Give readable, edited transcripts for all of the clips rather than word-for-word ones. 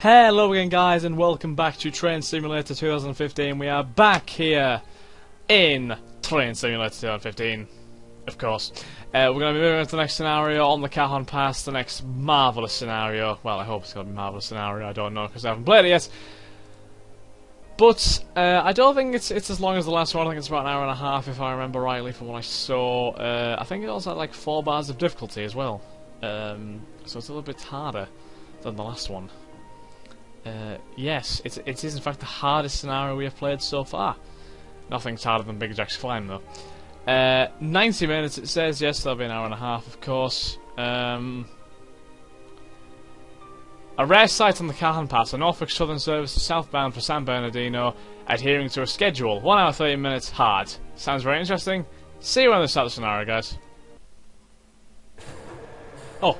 Hello again guys and welcome back to Train Simulator 2015. We are back here in Train Simulator 2015, of course. We're going to be moving on to the next scenario on the Cajon Pass, the next marvellous scenario. Well, I hope it's going to be a marvellous scenario, I don't know because I haven't played it yet. But I don't think it's as long as the last one. I think it's about an hour and a half if I remember rightly from what I saw. I think it also had like 4 bars of difficulty as well. So it's a little bit harder than the last one. Yes, it is in fact the hardest scenario we have played so far. Nothing's harder than Big Jack's Climb though. 90 minutes it says, yes, that'll be an hour and a half of course. A rare sight on the Cajon Pass, a Norfolk Southern service southbound for San Bernardino, adhering to a schedule. 1 hour 30 minutes, hard. Sounds very interesting. See you when they start the scenario, guys. Oh.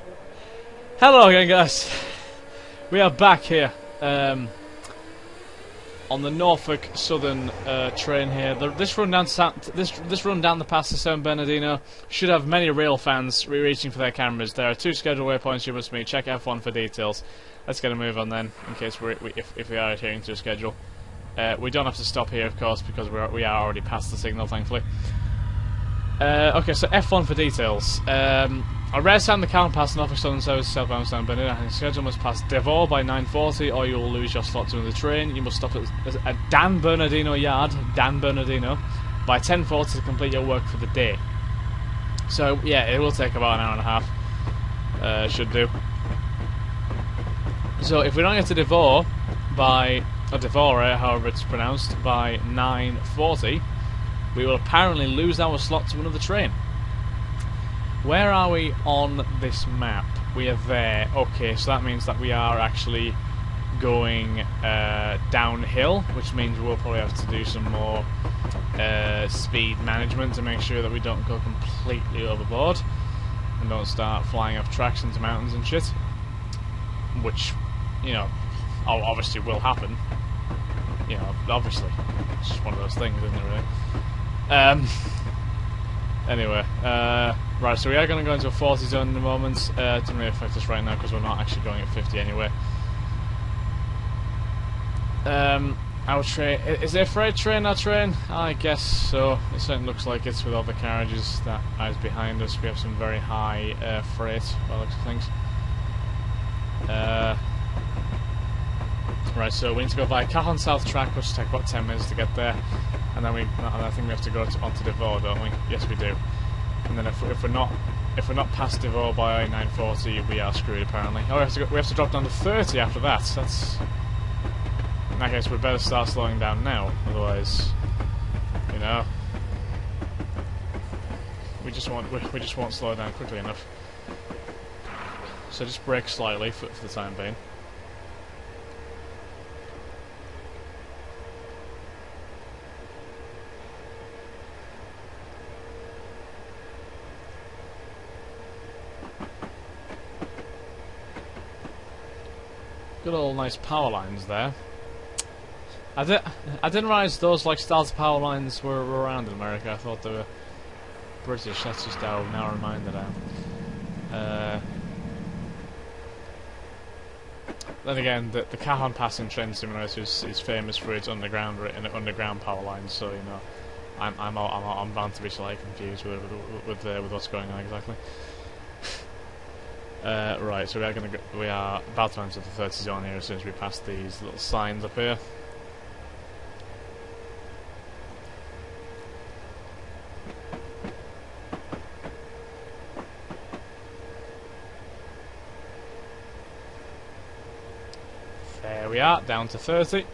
Hello again, guys. We are back here. On the Norfolk Southern train here. This run down the pass to San Bernardino should have many rail fans reaching for their cameras. There are 2 scheduled waypoints you must meet. Check F1 for details. Let's get a move on then, in case if we are adhering to a schedule. We don't have to stop here, of course, because we are already past the signal, thankfully. Okay, so F1 for details. A rare sign the Cajon Pass Norfolk Southern service southbound San Bernardino, and the schedule must pass Devore by 9:40 or you will lose your slot to another train. You must stop at Dan Bernardino Yard, Dan Bernardino, by 10:40 to complete your work for the day. So yeah, it will take about an hour and a half. Should do. So if we don't get to Devore by, or Devore, however it's pronounced, by 9:40, we will apparently lose our slot to another train. Where are we on this map? We are there. Okay, so that means that we are actually going downhill, which means we'll probably have to do some more speed management to make sure that we don't go completely overboard and don't start flying off tracks into mountains and shit. Which, you know, obviously will happen. You know, obviously. It's just one of those things, isn't it, really? Anyway, right, so we are going to go into a 40 zone in a moment. It doesn't really affect us right now because we're not actually going at 50 anyway. Our train, is there a freight train, our train? I guess so. It certainly looks like it's with all the carriages that is behind us. We have some very high freight by the looks of things. Right, so we need to go via Cajon South track, which will take about 10 minutes to get there. And then I think we have to go onto Devore, don't we? Yes, we do. And then if we're not past Devore by 9:40, we are screwed apparently. Oh, we have to drop down to 30 after that. That's, in that case, we better start slowing down now. Otherwise, you know, we just won't slow down quickly enough. So just brake slightly for the time being. Good old nice power lines there. I didn't realise those like styles of power lines were around in America. I thought they were British. That's just how now reminded I am. Then again, the Cajon Pass in Train Simulator is famous for its underground power lines. So you know, I'm bound to be slightly confused with what's going on exactly. Right, so we are about to enter the 30 zone here as soon as we pass these little signs up here. There we are, down to 30.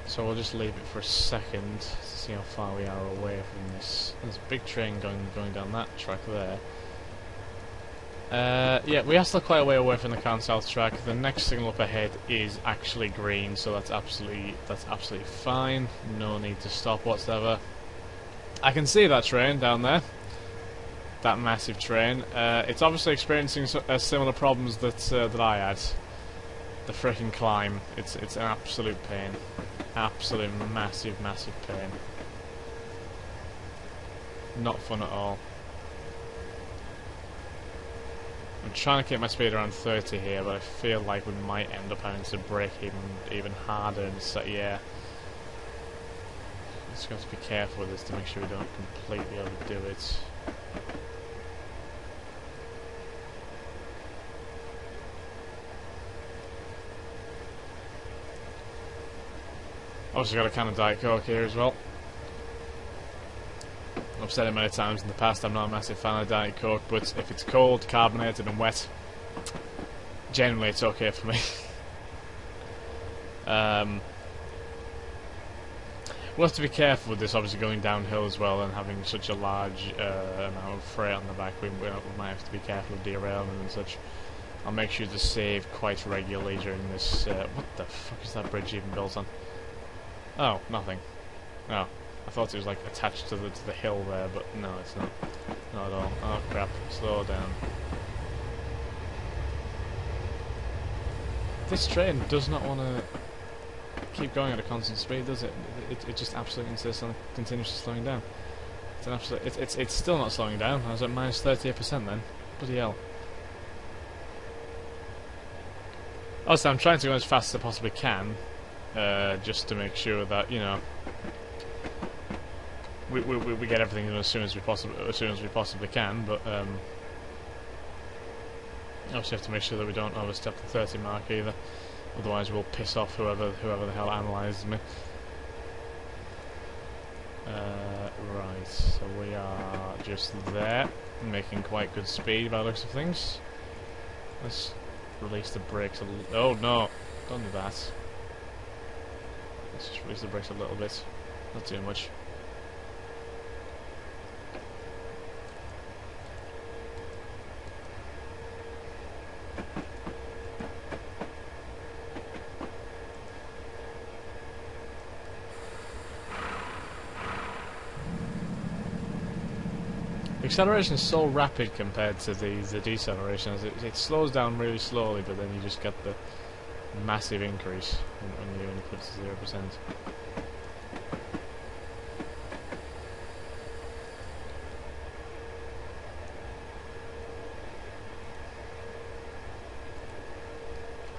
So we'll just leave it for a second to see how far we are away from this. There's a big train going down that track there. Yeah, we are still quite a way away from the Cajon South track. The next signal up ahead is actually green, so that's absolutely fine. No need to stop whatsoever. I can see that train down there, that massive train. It's obviously experiencing similar problems that I had. The frickin' climb. It's an absolute pain, absolute massive pain. Not fun at all. I'm trying to keep my speed around 30 here, but I feel like we might end up having to brake even harder. And so, yeah, just got to be careful with this to make sure we don't completely overdo it. Also got a can of Diet Coke here as well. I've said it many times in the past, I'm not a massive fan of Diet Coke, but if it's cold, carbonated and wet, generally it's okay for me. We'll have to be careful with this, obviously going downhill as well and having such a large amount of freight on the back. We might have to be careful of derailment and such. I'll make sure to save quite regularly during this. What the fuck is that bridge even built on? Oh, nothing. Oh, I thought it was like attached to the hill there, but no, it's not. Not at all. Oh crap! Slow down. This train does not want to keep going at a constant speed, does it? It just absolutely insists on continuously slowing down. It's an absolute. It's still not slowing down. I was at minus 38% then. Bloody hell. Also, I'm trying to go as fast as I possibly can, just to make sure that, you know, we get everything done as soon as we possibly can. But obviously have to make sure that we don't overstep the 30 mark either. Otherwise, we'll piss off whoever the hell analyses me. Right, so we are just there, making quite good speed by the looks of things. Let's release the brakes a little. Oh no, don't do that. Let's just release the brakes a little bit, not too much. The acceleration is so rapid compared to the deceleration. It slows down really slowly, but then you just get the massive increase when you put it to 0%.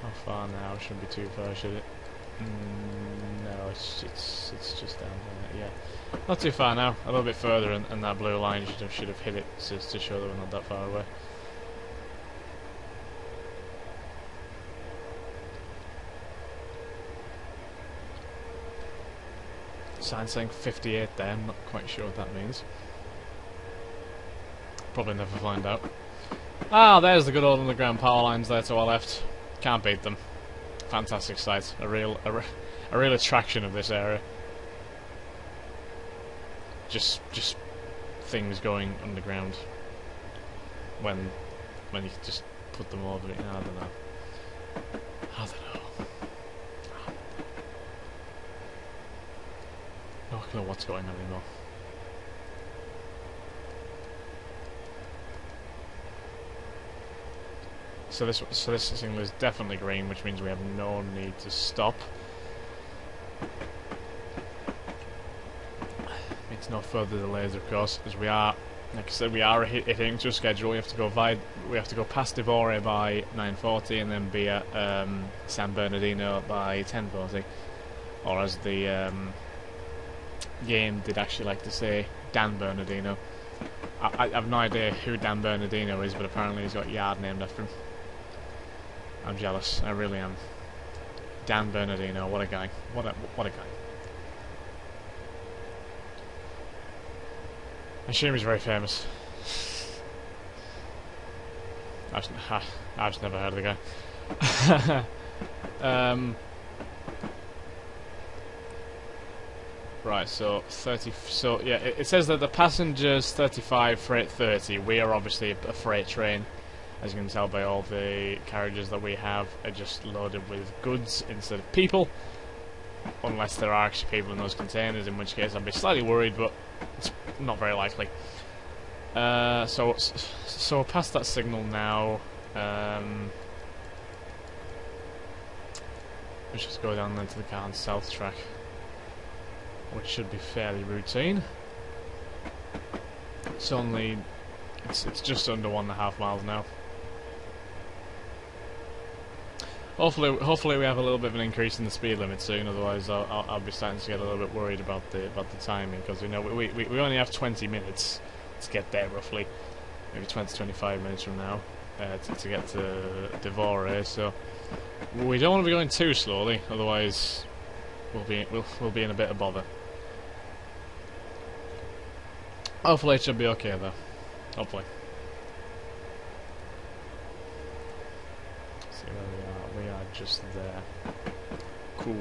How far now? Shouldn't be too far, should it? No, it's just down there. Yeah, not too far now. A little bit further, and that blue line should have hit it to show that we're not that far away. Sign saying 58 there. I'm not quite sure what that means. Probably never find out. Ah, there's the good old underground power lines there to our left. Can't beat them. Fantastic sight. A real attraction of this area. Just things going underground when you just put them over it. I don't know. I don't know. I don't know what's going on anymore. So this signal is definitely green, which means we have no need to stop. It's no further delays, of course, because we are, like I said, we are hitting to a schedule. We have to go past Divore by 9:40, and then be at San Bernardino by 10:40, or as the game did actually like to say, Dan Bernardino. I have no idea who Dan Bernardino is, but apparently he's got a yard named after him. I'm jealous, I really am. Dan Bernardino, what a guy. What a guy. I assume he's very famous. I've just never heard of the guy. Right, so 30. So yeah, it says that the passengers 35, freight 30. We are obviously a freight train, as you can tell by all the carriages that we have are just loaded with goods instead of people. Unless there are actually people in those containers, in which case I'd be slightly worried, but it's not very likely. So we're past that signal now. Let's just go down then to the Cairns South track, which should be fairly routine. It's just under 1.5 miles now. hopefully we have a little bit of an increase in the speed limit soon. Otherwise, I'll be starting to get a little bit worried about the timing, because you know we only have 20 minutes to get there roughly, maybe 20-25 minutes from now to get to Devore. So we don't want to be going too slowly, otherwise we'll be in a bit of bother. Hopefully it should be okay though. Hopefully. See where we are. We are just there. Cool.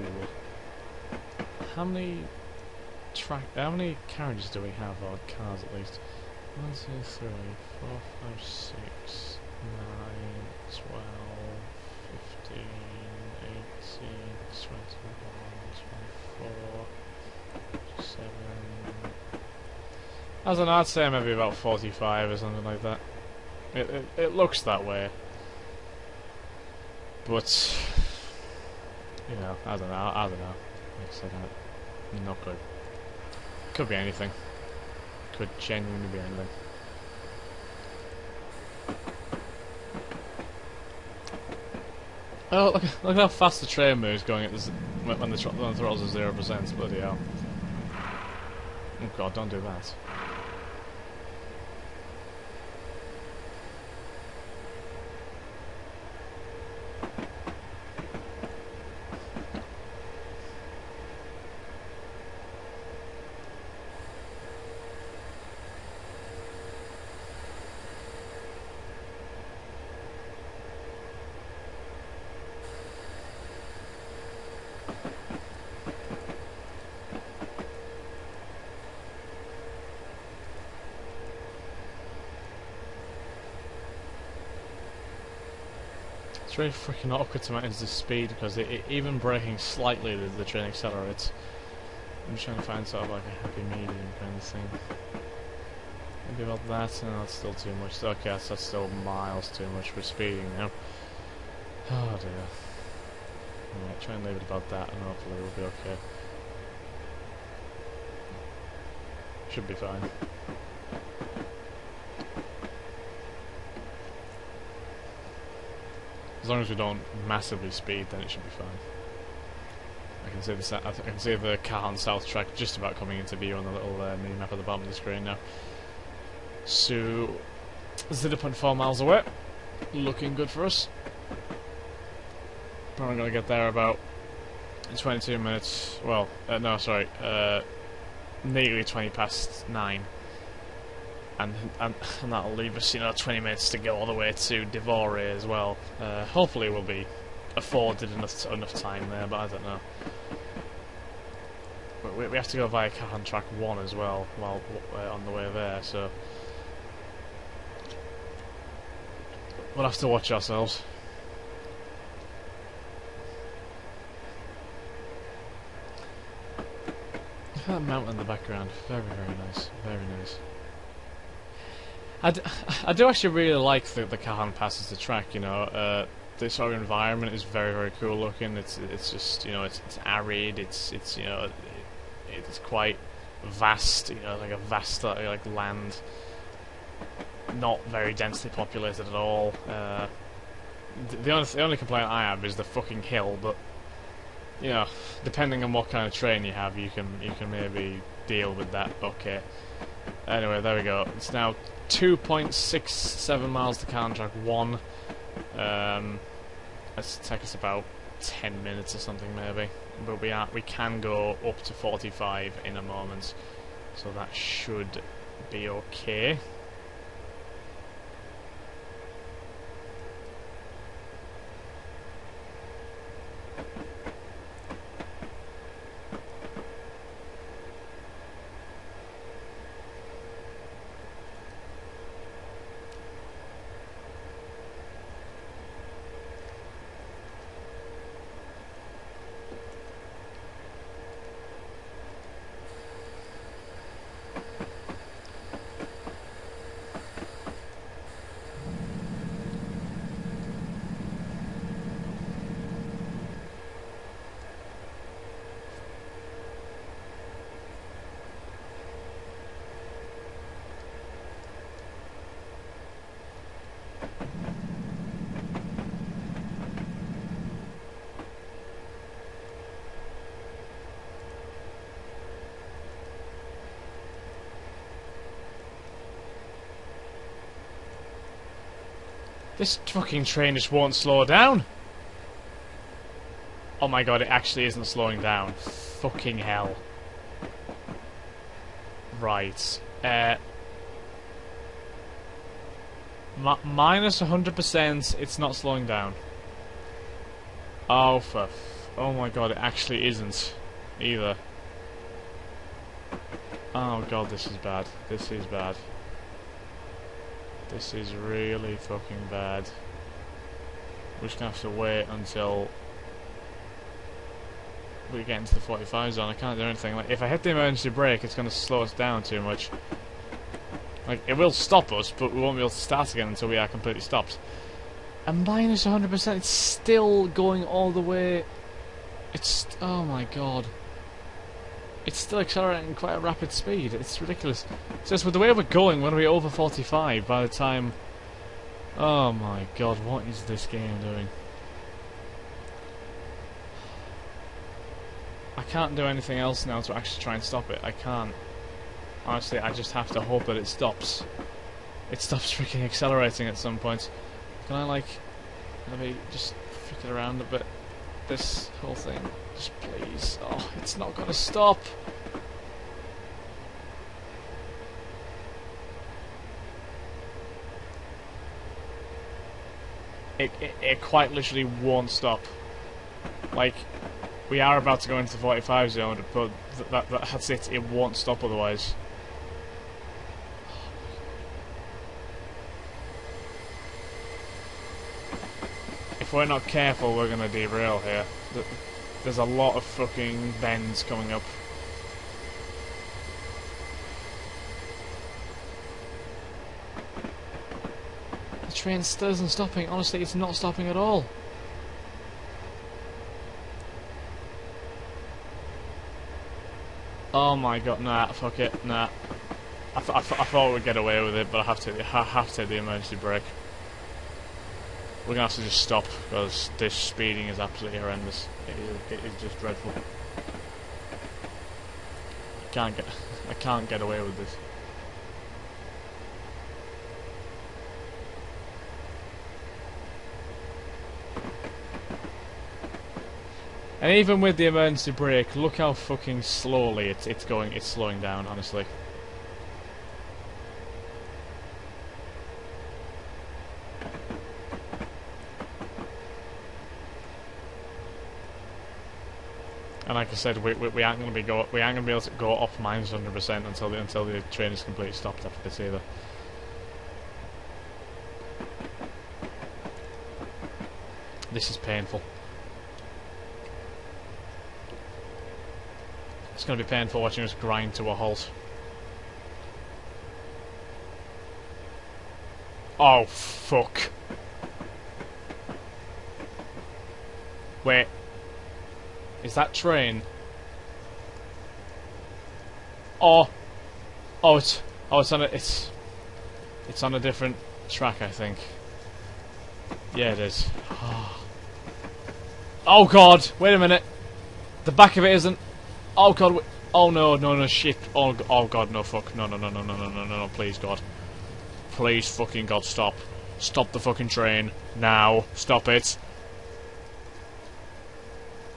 How many carriages do we have, or cars at least? 1, 2, 3, 4, 5, 6, 9, 12, 15, 18, 21, 24, 7. I don't know, I'd say maybe about 45 or something like that. It looks that way. But, you know, I don't know. Like I said, not good. Could be anything. Could genuinely be anything. Oh, look how fast the train moves going at this, when the throttles are 0%. Bloody hell. Oh god, don't do that. It's really freaking awkward to manage the speed, because even braking slightly, the train accelerates. I'm just trying to find sort of like a happy medium kind of thing. Maybe about that, no, that's still too much. Okay, that's still miles too much for speeding now. Oh dear. Alright, try and leave it about that, and hopefully we'll be okay. Should be fine. As long as we don't massively speed, then it should be fine. I can see the Cahan South track just about coming into view on the little mini map at the bottom of the screen now. So 0.4 miles away, looking good for us. Probably gonna get there about in 22 minutes. Well, no, sorry, nearly 20 past 9. And that'll leave us, 20 minutes to go all the way to Devore as well. Hopefully we'll be afforded enough time there, but I don't know. But we have to go via Cahan Track 1 as well while we're on the way there, so we'll have to watch ourselves. Look at that mountain in the background. Very, very nice. Very nice. I do actually really like the Cahan Pass as the track, this sort of environment is very, very cool looking. It's just, it's arid, it's quite vast, like a vast like land, not very densely populated at all. The only complaint I have is the fucking hill, but depending on what kind of train you have, you can maybe deal with that. Okay. Anyway, there we go. It's now 2.67 miles to Cahan Track 1. Let's take us about 10 minutes or something maybe. But we can go up to 45 in a moment, so that should be okay. This fucking train just won't slow down. Oh my god, it actually isn't slowing down. Fucking hell. Right. Minus 100%, it's not slowing down. Oh, oh my god, it actually isn't either. Oh god, this is bad. This is bad. This is really fucking bad. We're just gonna have to wait until we get into the 45 zone. I can't do anything. Like, if I hit the emergency brake, it's gonna slow us down too much. Like, it will stop us, but we won't be able to start again until we are completely stopped. And minus 100%, it's still going all the way. It's... oh my god. It's still accelerating quite a rapid speed. It's ridiculous. It's just with the way we're going, we're going to be over 45 by the time... oh my god, what is this game doing? I can't do anything else now to actually try and stop it. I can't. Honestly, I just have to hope that it stops. It stops freaking accelerating at some point. Can I, like, maybe just flick it around a bit? This whole thing. Just please. Oh, it's not gonna stop. It quite literally won't stop. Like, we are about to go into the 45 zone, but that's it. It won't stop otherwise. If we're not careful, we're gonna derail here. There's a lot of fucking bends coming up. The train still isn't stopping. Honestly, it's not stopping at all. Oh my god, nah, fuck it, nah. I thought we'd get away with it, but I have to take the emergency brake. We're gonna have to just stop, because this speeding is absolutely horrendous. It is just dreadful. I can't get away with this. And even with the emergency brake, look how fucking slowly it's slowing down, honestly. And like I said, we aren't going to be able to go up minus 100% until the train is completely stopped after this either. This is painful. It's going to be painful watching us grind to a halt. Oh fuck! Wait. Is that train? Oh, it's on a different track, I think. Yeah, it is. Oh god! Wait a minute. The back of it isn't. Oh god! Oh no! Shit! Oh god! No! Fuck! No! Please God! Please fucking God! Stop! Stop the fucking train now! Stop it!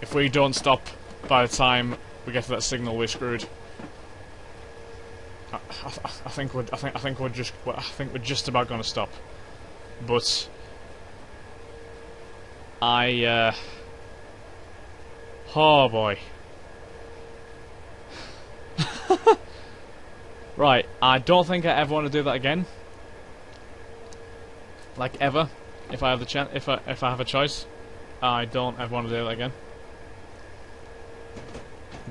If we don't stop by the time we get to that signal, we're screwed. I think we're just about gonna stop, but oh boy. Right, I don't think I ever want to do that again. Like ever, if I have the chance, if I have a choice, I don't ever want to do that again.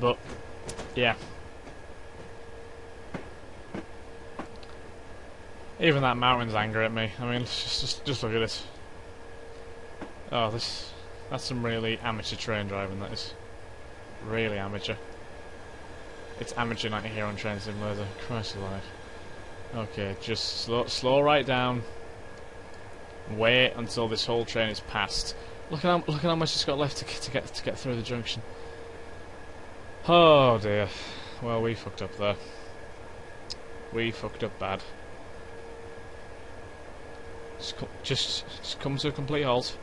But yeah, even that mountain's angry at me. I mean, just look at this. Oh, that's some really amateur train driving. That is really amateur. It's amateur night here on Train Simulator. Christ alive. Okay, just slow right down. Wait until this whole train is passed. Look at how much it's got left to get through the junction. Oh dear. Well, we fucked up there. We fucked up bad. Just come to a complete halt.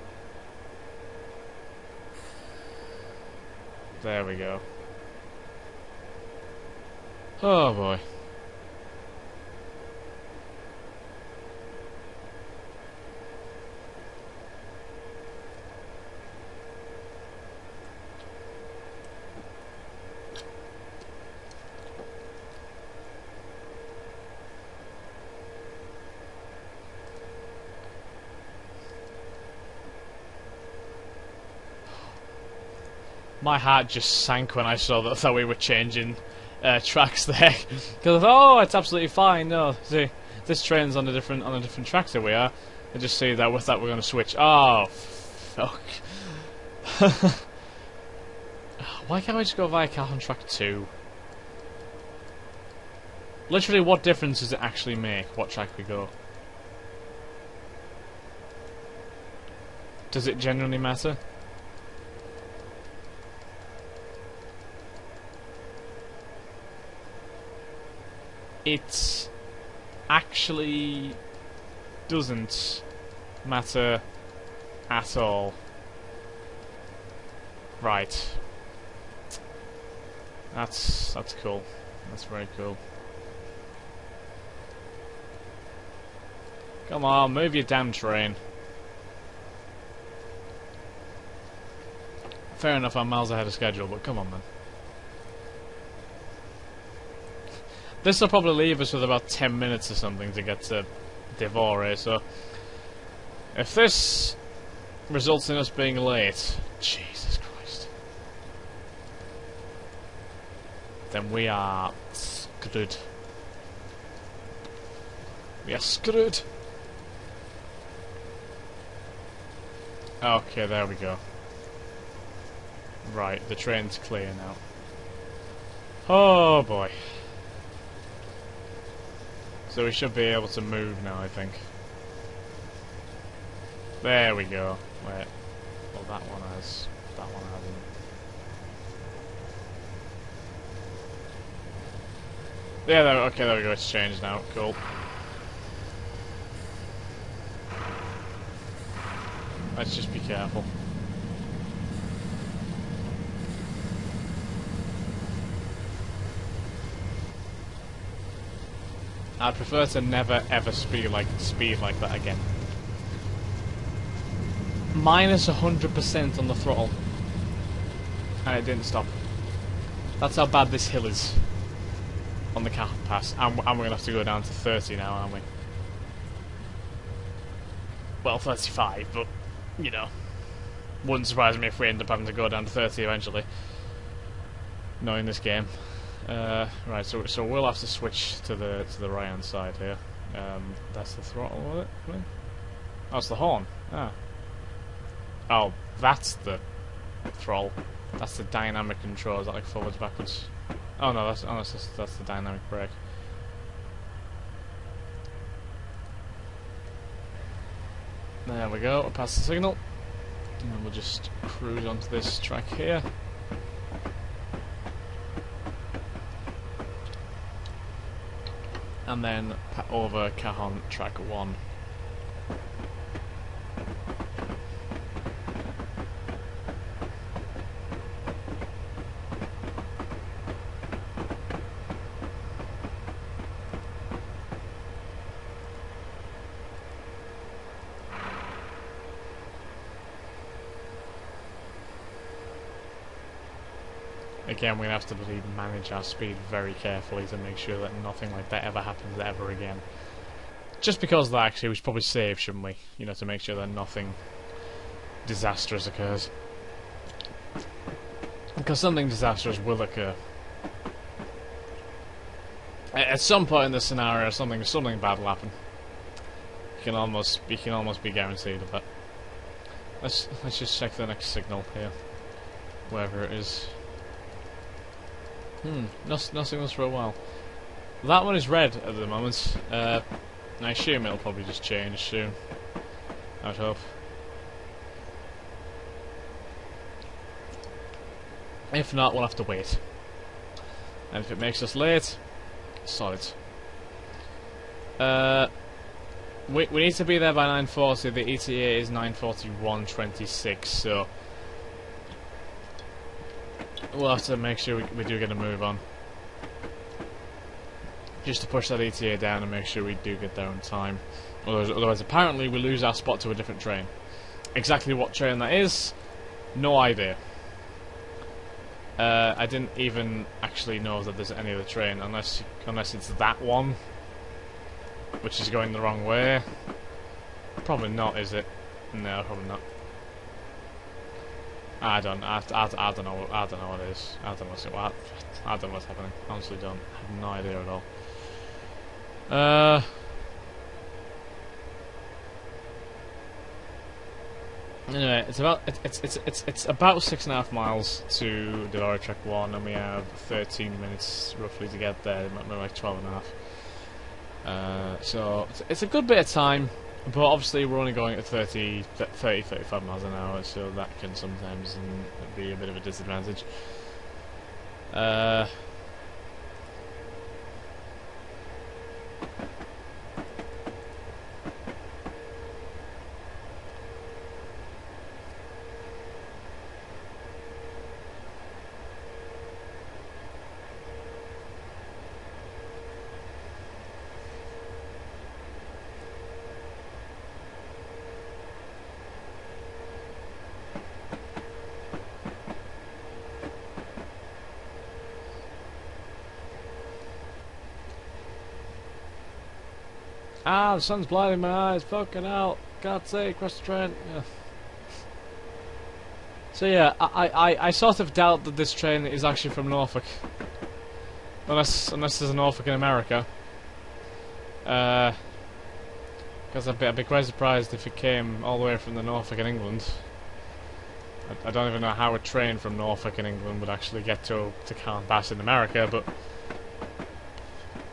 There we go. Oh boy. My heart just sank when I saw that we were changing tracks there. Because I thought, oh, it's absolutely fine. No, see, this train's on a different track than we are. I just see that with that we're going to switch. Oh, fuck. Why can't we just go via Cajon track 2? Literally, what difference does it actually make what track we go? Does it genuinely matter? It actually doesn't matter at all. Right. That's cool. That's very cool. Come on, move your damn train. Fair enough, I'm miles ahead of schedule, but come on, man. This will probably leave us with about 10 minutes or something to get to Devore, so if this results in us being late, Jesus Christ, then we are screwed. We are screwed. Okay, there we go. Right, the train's clear now. Oh boy. So we should be able to move now, I think. There we go. Wait. Well, that one has. That one hasn't. Yeah, there, okay, there we go. It's changed now. Cool. Let's just be careful. I'd prefer to never ever speed like that again. Minus 100% on the throttle, and it didn't stop. That's how bad this hill is on the Cajon Pass, and we're gonna have to go down to 30 now, aren't we? Well, 35, but you know, wouldn't surprise me if we end up having to go down to 30 eventually. Knowing this game. Right, so we'll have to switch to the right hand side here. That's the throttle, was it? Oh, it's the horn. Ah. Oh, that's the throttle. That's the dynamic control. Is that like forwards, backwards? Oh no, that's the dynamic brake. There we go. We're past the signal, and we'll just cruise onto this track here. And then over Cajon track 1. Again, we're going to have to really manage our speed very carefully to make sure that nothing like that ever happens ever again. Just because of that, actually, we should probably save, shouldn't we? You know, to make sure that nothing disastrous occurs. Because something disastrous will occur. At some point in this scenario, something bad will happen. You can almost be guaranteed of that. Let's just check the next signal here, wherever it is. No signals for a while. That one is red at the moment. I assume it'll probably just change soon. I'd hope. If not, we'll have to wait. And if it makes us late, solid. we need to be there by 9:40. The ETA is 9:41:26, so we'll have to make sure we do get a move on. Just to push that ETA down and make sure we do get there on time. Otherwise apparently we lose our spot to a different train. Exactly what train that is, no idea. I didn't even actually know that there's any other train, unless it's that one, which is going the wrong way. Probably not, is it? No, probably not. I don't know. I don't know what it is. I don't know what's happening. Honestly, don't. I have no idea at all. Anyway, it's about 6.5 miles to Delory Trek 1, and we have 13 minutes roughly to get there. Maybe like 12.5. So it's a good bit of time, but obviously we're only going at 35 miles an hour, so that can sometimes be a bit of a disadvantage. Ah, the sun's blinding my eyes, fucking hell, God's sake, across the train. Yeah. So yeah, I sort of doubt that this train is actually from Norfolk. Unless there's a Norfolk in America. Because I'd be quite surprised if it came all the way from the Norfolk in England. I don't even know how a train from Norfolk in England would actually get to Callan Pass in America, but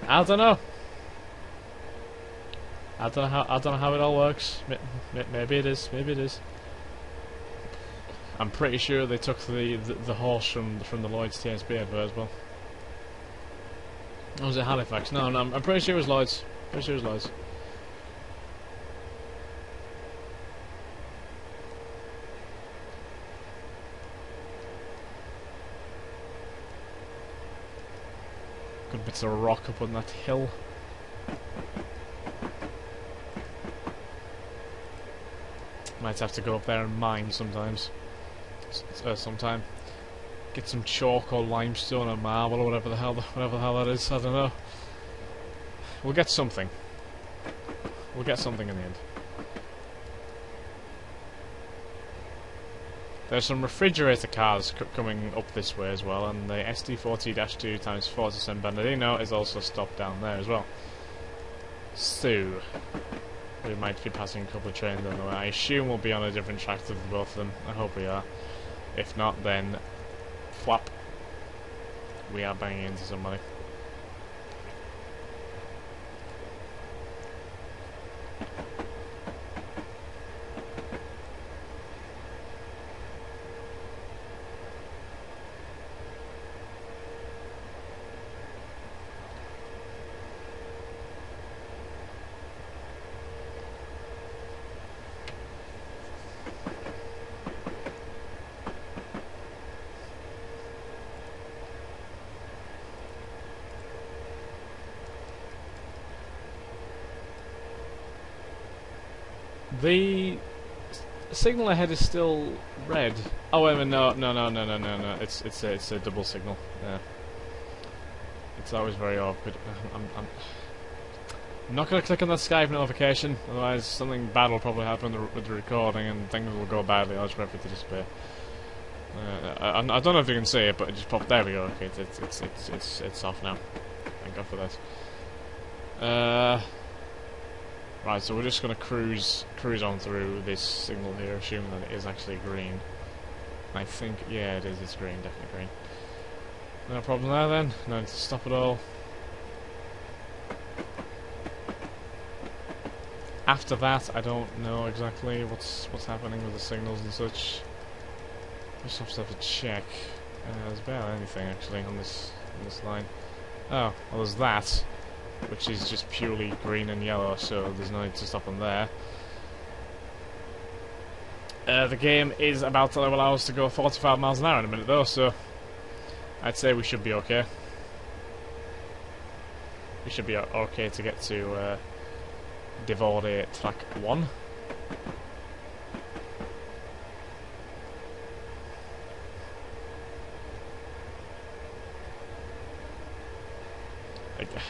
I don't know. I don't know how it all works. Maybe it is. Maybe it is. I'm pretty sure they took the horse from the Lloyd's TSB advert as well. Or was it Halifax? No, I'm pretty sure it was Lloyd's. Pretty sure it was Lloyd's. Good bits of rock up on that hill. Might have to go up there and mine sometimes. Sometime. Get some chalk or limestone or marble or whatever the hell that is. I don't know. We'll get something. We'll get something in the end. There's some refrigerator cars coming up this way as well, and the SD40-2 times 4 to San Bernardino is also stopped down there as well. So we might be passing a couple of trains on the way. I assume we'll be on a different track to both of them. I hope we are. If not, then flap. We are banging into somebody. The signal ahead is still red. Oh wait a minute, no. It's a double signal. Yeah. It's always very awkward. I'm not going to click on that Skype notification, otherwise something bad will probably happen with the recording and things will go badly. I'll just wait for it to disappear. I don't know if you can see it, but it just popped. There we go. Okay, it's off now. Thank God for that. Right, so we're just going to cruise on through this signal here, assuming that it is actually green. I think, yeah, it is. It's green, definitely green. No problem there then. No need to stop at all. After that, I don't know exactly what's happening with the signals and such. Just have to check. There's barely anything actually on this line. Oh, well, there's that. which is just purely green and yellow, so there's no need to stop them there. The game is about to allow us to go 45 miles an hour in a minute though, so I'd say we should be okay. We should be okay to get to Divore Track 1.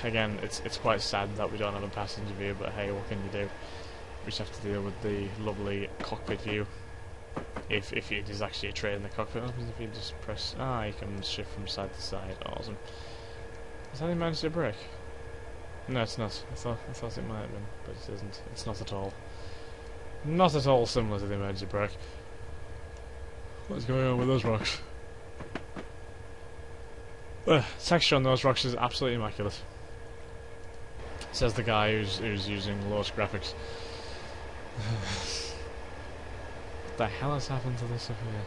Again, it's quite sad that we don't have a passenger view, but hey, what can you do? We just have to deal with the lovely cockpit view. If it is actually a train in the cockpit, what happens if you just press... you can shift from side to side. Awesome. Is that the emergency brake? No, it's not. I thought it might have been, but it isn't. It's not at all. Not at all similar to the emergency brake. What's going on with those rocks? Texture on those rocks is absolutely immaculate. Says the guy who's using lowest graphics. What the hell has happened to this up here?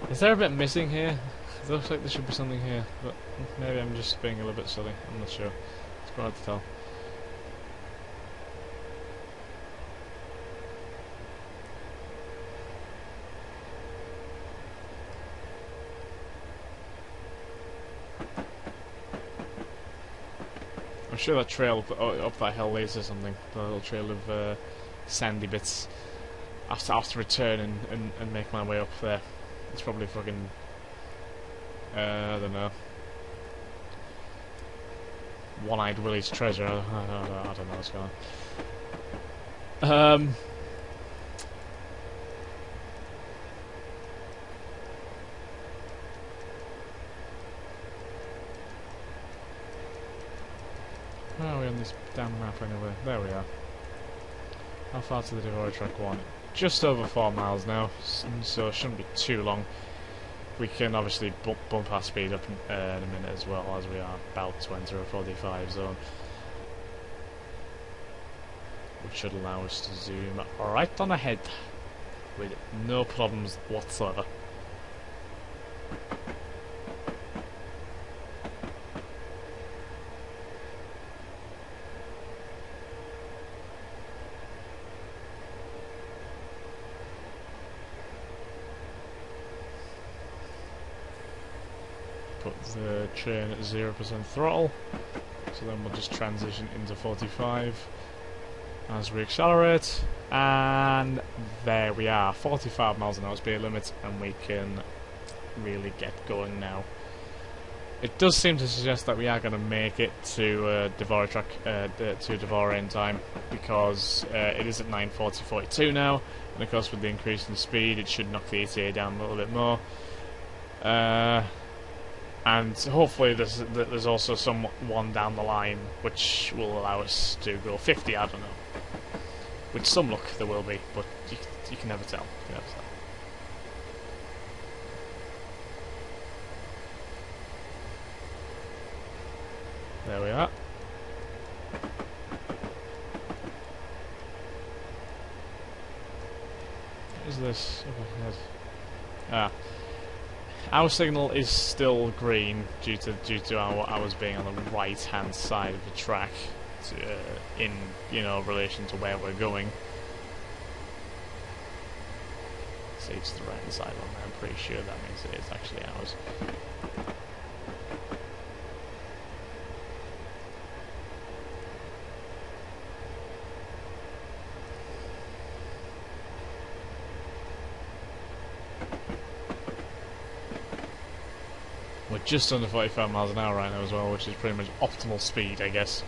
Is there a bit missing here? It looks like there should be something here, but maybe I'm just being a little bit silly. I'm not sure. It's quite hard to tell. I'm sure that trail up that hill leads to something. The little trail of sandy bits. I have to return and make my way up there. It's probably fucking... I don't know. One-Eyed Willie's treasure. I don't know what's going on. Where are we on this damn map anyway? There we are. How far to the Divore Track 1? Just over 4 miles now, so it shouldn't be too long. We can obviously bump our speed up in a minute as well, as we are about to enter a 45 zone, which should allow us to zoom right on ahead with no problems whatsoever. Put the train at 0% throttle, so then we'll just transition into 45 as we accelerate, and there we are, 45 miles an hour speed limit, and we can really get going now. It does seem to suggest that we are going to make it to Divore Track, to Divore in time, because it is at 9:40:42 now, and of course with the increase in speed it should knock the ETA down a little bit more. And hopefully there's also someone down the line which will allow us to go 50, I don't know. With some luck there will be, but you can never tell. You can never tell. There we are. What is this? Our signal is still green due to ours being on the right hand side of the track, in relation to where we're going. See, it's the right hand side on there. I'm pretty sure that means it is actually ours. We're just under 45 miles an hour right now as well, which is pretty much optimal speed, I guess,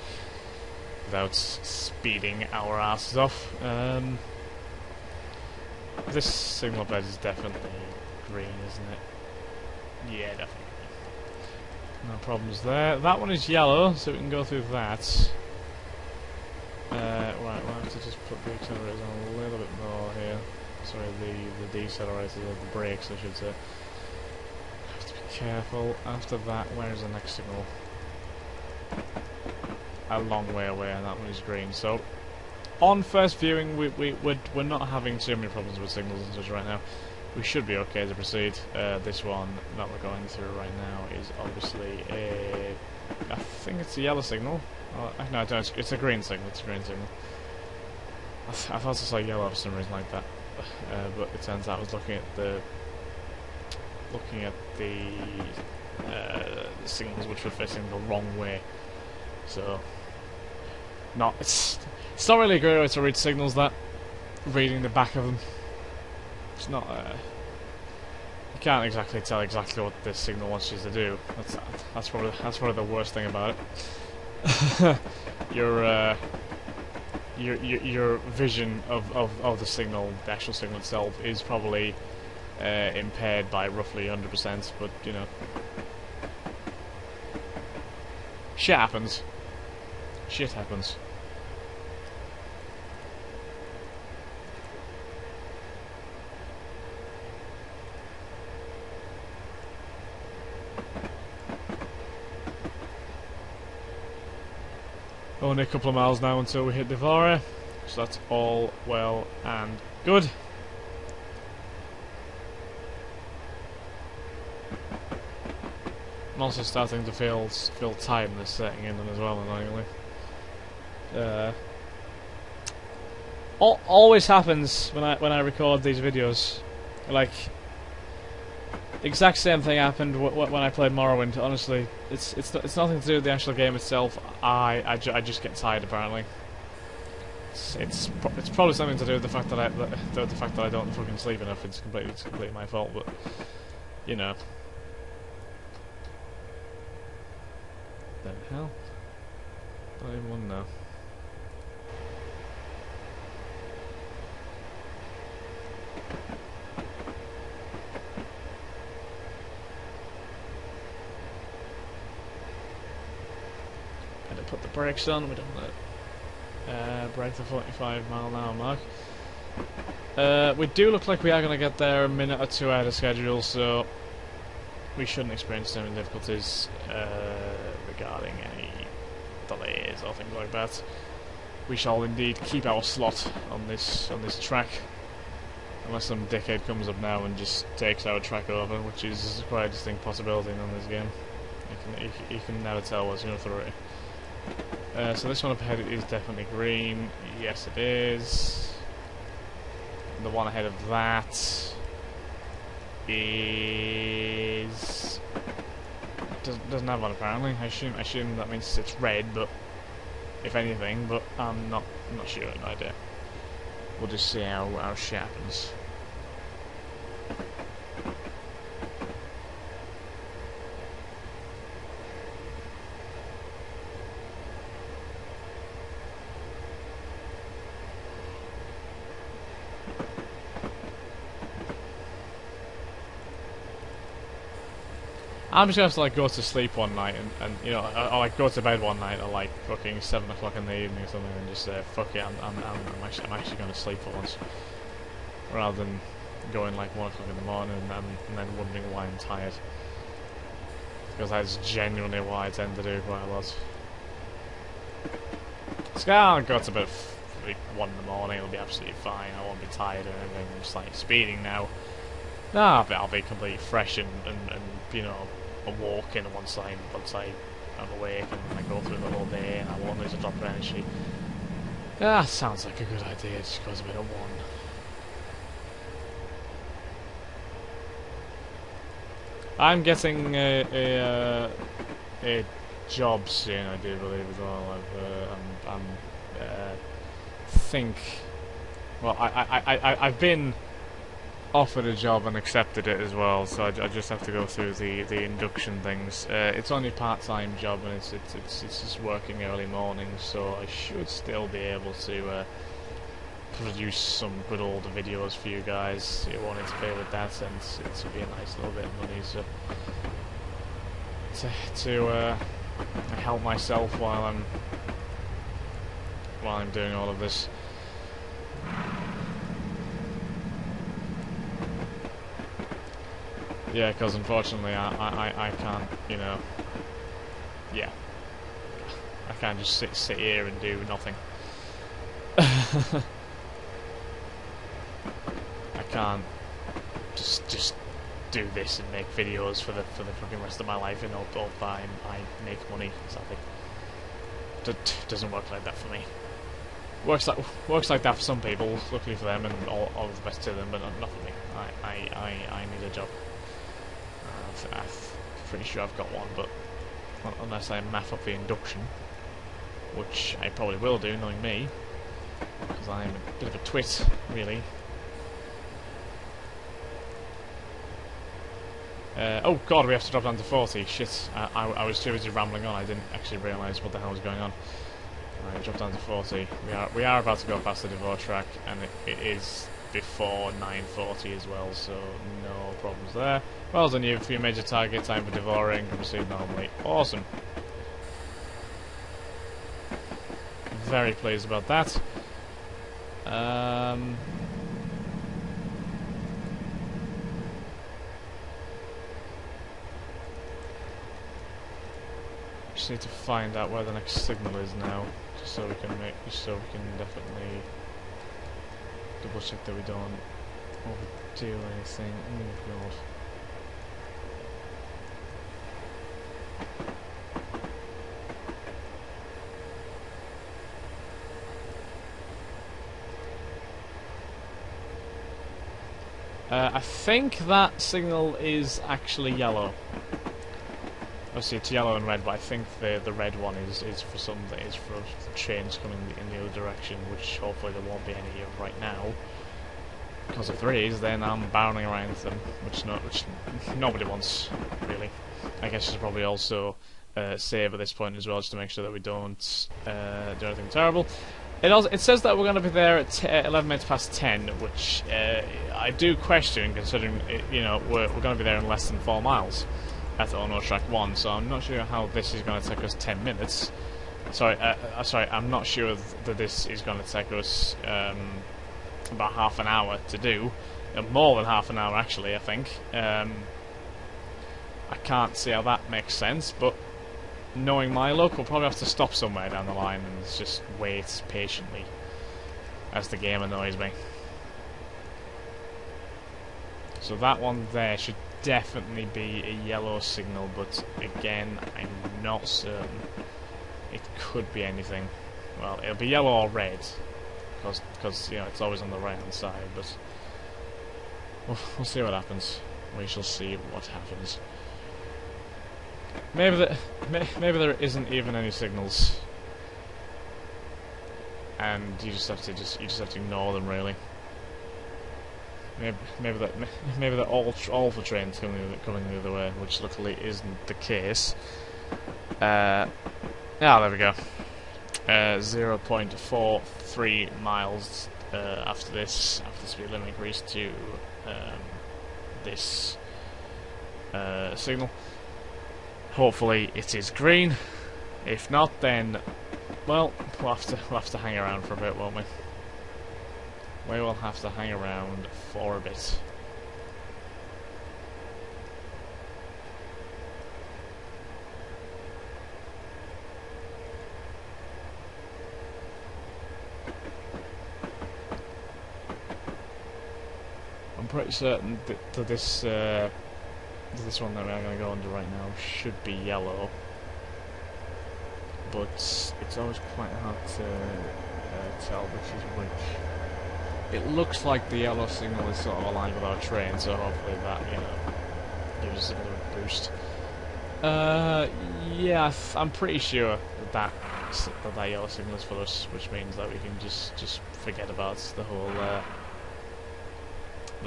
without speeding our asses off. This signal bed is definitely green, isn't it? Yeah, definitely. No problems there. That one is yellow, so we can go through that. Right, we'll have to just put the accelerators on a little bit more here. Sorry, the decelerators, or the brakes, I should say. Careful. After that, where is the next signal? A long way away, and that one is green. So, on first viewing, we're not having too many problems with signals and such right now. we should be okay to proceed. This one that we're going through right now is obviously a... I think it's a yellow signal. No, it's a green signal. It's a green signal. I thought I saw yellow for some reason like that, but it turns out I was looking at the signals which were facing the wrong way. So, it's not really a great way to read signals. That reading the back of them, it's not. You can't exactly tell exactly what this signal wants you to do. That's probably the worst thing about it. Your vision of the signal, the actual signal itself, is probably impaired by roughly 100%. But you know, shit happens. Shit happens. Only a couple of miles now until we hit Devore, so that's all well and good. I'm also starting to feel tiredness setting in as well, annoyingly. Always happens when I record these videos. Like, exact same thing happened when I played Morrowind. Honestly, it's nothing to do with the actual game itself. I just get tired apparently. It's probably something to do with the fact that I don't fucking sleep enough. It's completely my fault. But you know, the hell? I don't even want to know. Put the brakes on, we don't break the 45-mile-an-hour mark. We do look like we are going to get there a minute or two ahead of schedule, so we shouldn't experience any difficulties regarding any delays or things like that. We shall indeed keep our slot on this track, unless some dickhead comes up now and just takes our track over, which is quite a distinct possibility in this game. You can never tell what's going through it. So this one up ahead is definitely green. Yes, it is. The one ahead of that is doesn't have one apparently. I assume that means it's red, but if anything, but I'm not sure. No idea. We'll just see how shit happens. I'm just gonna have to like go to sleep one night and you know, or like go to bed one night at like fucking 7 o'clock in the evening or something and just say fuck it, I'm actually gonna sleep for once, rather than going like 1 o'clock in the morning and then wondering why I'm tired, because that's genuinely what I tend to do quite a lot. So I'll go to bed like 1 in the morning, it'll be absolutely fine, I won't be tired or anything. I'm just like speeding now. I'll be completely fresh and you know, walking once I'm awake and I go through the whole day and I won't lose a drop of energy. Sounds like a good idea. It just goes a bit of one. I'm getting a job soon, I do believe as well. I've been offered a job and accepted it as well, so I just have to go through the induction things. It's only a part-time job and it's just working early mornings, so I should still be able to produce some good old videos for you guys. You won't interfere with that, and it'll be a nice little bit of money to help myself while I'm doing all of this. Yeah, because unfortunately I can't, you know, yeah, I can't just sit here and do nothing. I can't just do this and make videos for the fucking rest of my life, and all fine. I make money. Sadly, doesn't work like that for me. Works like that for some people. Luckily for them, and all the best to them, but not for me. I need a job. I'm pretty sure I've got one, but unless I math up the induction, which I probably will do, knowing me, because I'm a bit of a twit, really. Oh god, we have to drop down to 40. Shit, I was too busy rambling on. I didn't actually realise what the hell was going on. Alright, drop down to 40. We are about to go past the Devour track, and it is before 9:40 as well, so no problems there. Well done you for your major target, time for devouring, can proceed normally. Awesome. Very pleased about that. Just need to find out where the next signal is now, just so we can definitely double check that we don't overdo anything. Oh god. I think that signal is actually yellow. Obviously it's yellow and red, but I think the red one is for trains coming in the other direction, which hopefully there won't be any of right now. Because if there is, then I'm bounding around them, which nobody wants, really. I guess you should probably also save at this point as well, just to make sure that we don't do anything terrible. It says that we're going to be there at 11 minutes past 10, which I do question, considering we're going to be there in less than 4 miles at Ono Track 1. So I'm not sure how this is going to take us 10 minutes. Sorry, I'm not sure that this is going to take us about half an hour to do. More than half an hour, actually, I think. I can't see how that makes sense, but knowing my luck, we'll probably have to stop somewhere down the line and just wait patiently as the game annoys me. So that one there should definitely be a yellow signal, but again, I'm not certain. It could be anything. Well, it'll be yellow or red, because it's always on the right hand side, but we'll see what happens. We shall see what happens. Maybe there isn't even any signals, and you just have to ignore them, really. Maybe that all for trains coming the other way, which luckily isn't the case. Yeah, there we go. 0.43 miles after the speed limit increase to this signal. Hopefully it is green. If not, then well, we'll have to hang around for a bit, won't we? We will have to hang around for a bit. I'm pretty certain that this one that we're going to go under right now should be yellow, but it's always quite hard to tell which is which. It looks like the yellow signal is sort of aligned with our train, so hopefully that gives us a bit of a boost. Yeah, I'm pretty sure that yellow signal is for us, which means that we can just forget about the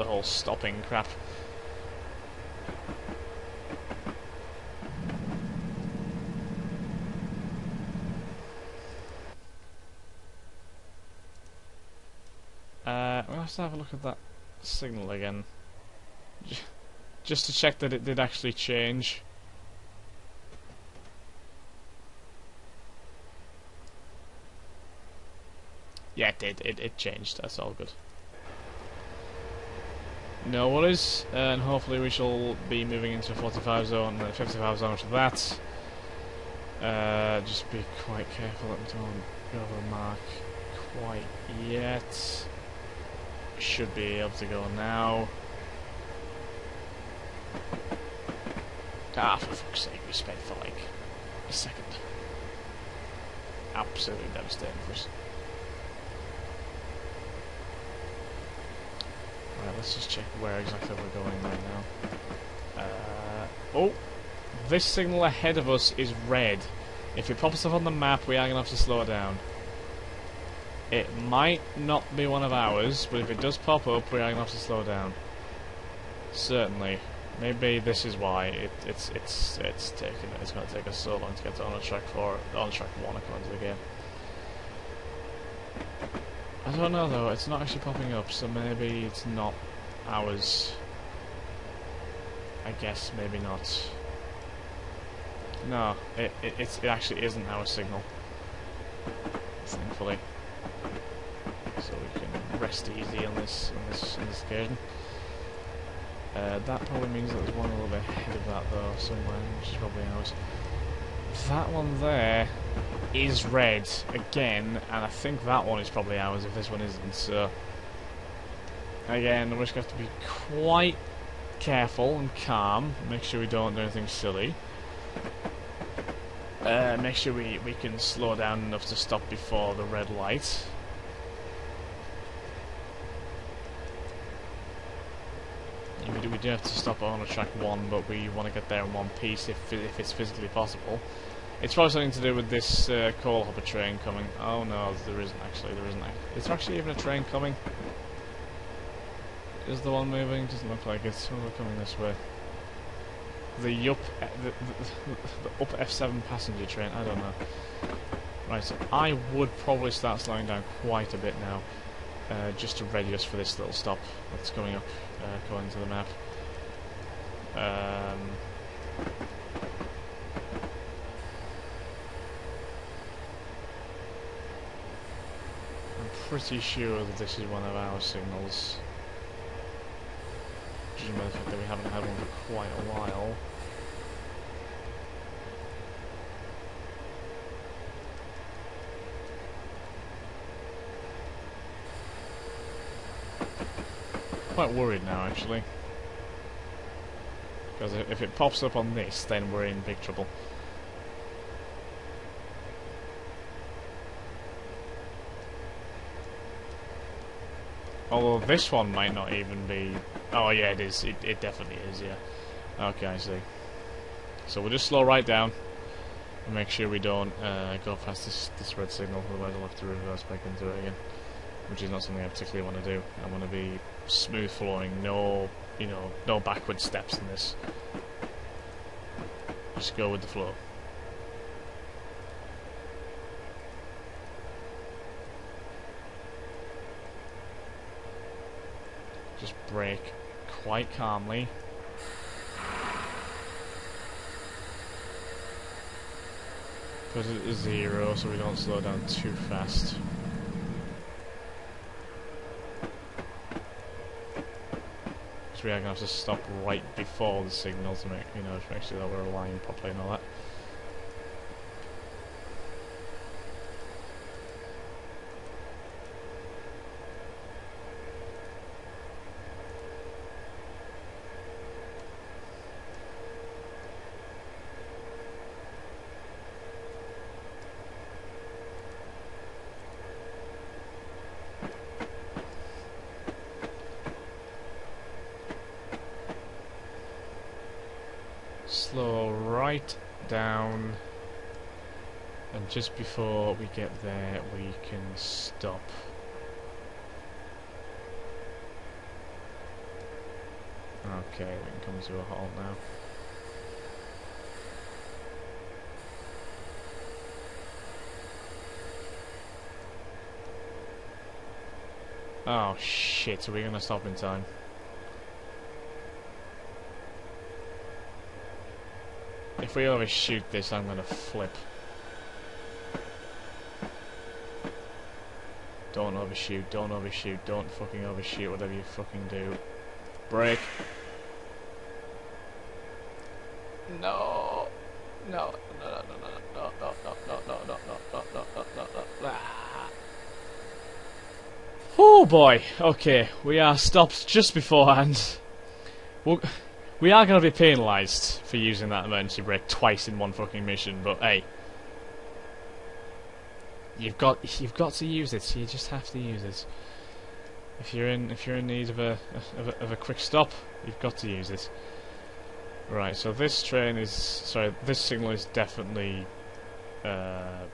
whole stopping crap. We'll have to have a look at that signal again, just to check that it did actually change. Yeah, it did. It changed. That's all good. No worries, and hopefully we shall be moving into a 45 zone, 55 zone after that. Just be quite careful that we don't go over the mark quite yet. Should be able to go now. Ah, for fuck's sake, we sped for like a second. Absolutely devastating for us. Right, let's just check where exactly we're going right now. Oh! This signal ahead of us is red. If it pops up on the map, we are going to have to slow down. It might not be one of ours, but if it does pop up, we are going to have to slow down. Certainly. Maybe this is why it's going to take us so long to get to on track 4, on track 1 according to the game. I don't know though, it's not actually popping up, so maybe it's not ours. I guess maybe not. No, it actually isn't our signal. Thankfully. So we can rest easy on this occasion. That probably means that there's one a little bit ahead of that though, somewhere, which is probably ours. That one there is red again, and I think that one is probably ours if this one isn't, so... Again, we're just going to have to be quite careful and calm, make sure we don't do anything silly. Make sure we can slow down enough to stop before the red light. We do have to stop on track 1, but we want to get there in one piece if it's physically possible. It's probably something to do with this coal hopper train coming. Oh no, there isn't actually. Is there actually even a train coming? Is the one moving? Doesn't look like it. Oh, we're coming this way. The up F7 passenger train. I don't know. Right, so I would probably start slowing down quite a bit now, just to ready us for this little stop that's coming up, according to the map. I'm pretty sure that this is one of our signals. Judging by the fact that we haven't had one for quite a while. Quite worried now, actually. Because if it pops up on this, then we're in big trouble. Although this one might not even be... Oh yeah, it is. It definitely is, yeah. Okay, I see. So we'll just slow right down and make sure we don't go past this red signal, otherwise I'll have to reverse back into it again. Which is not something I particularly want to do. I want to be smooth flowing, no backward steps in this. Just go with the flow. Just brake quite calmly. Put it at 0 so we don't slow down too fast. So we are going to have to stop right before the signal to make sure that we're aligned properly and all that. Slow right down, and just before we get there we can stop. Okay, we can come to a halt now. Oh shit, are we gonna stop in time? If we overshoot this, I'm gonna flip. Don't overshoot, don't overshoot, don't fucking overshoot, whatever you fucking do. Brake. No. No. No. Oh boy. Okay, we are stopped just beforehand. We are going to be penalised for using that emergency brake twice in one fucking mission, but hey. You've got to use it. You just have to use it. If you're in need of a quick stop, you've got to use it. Right. So this train is this signal is definitely a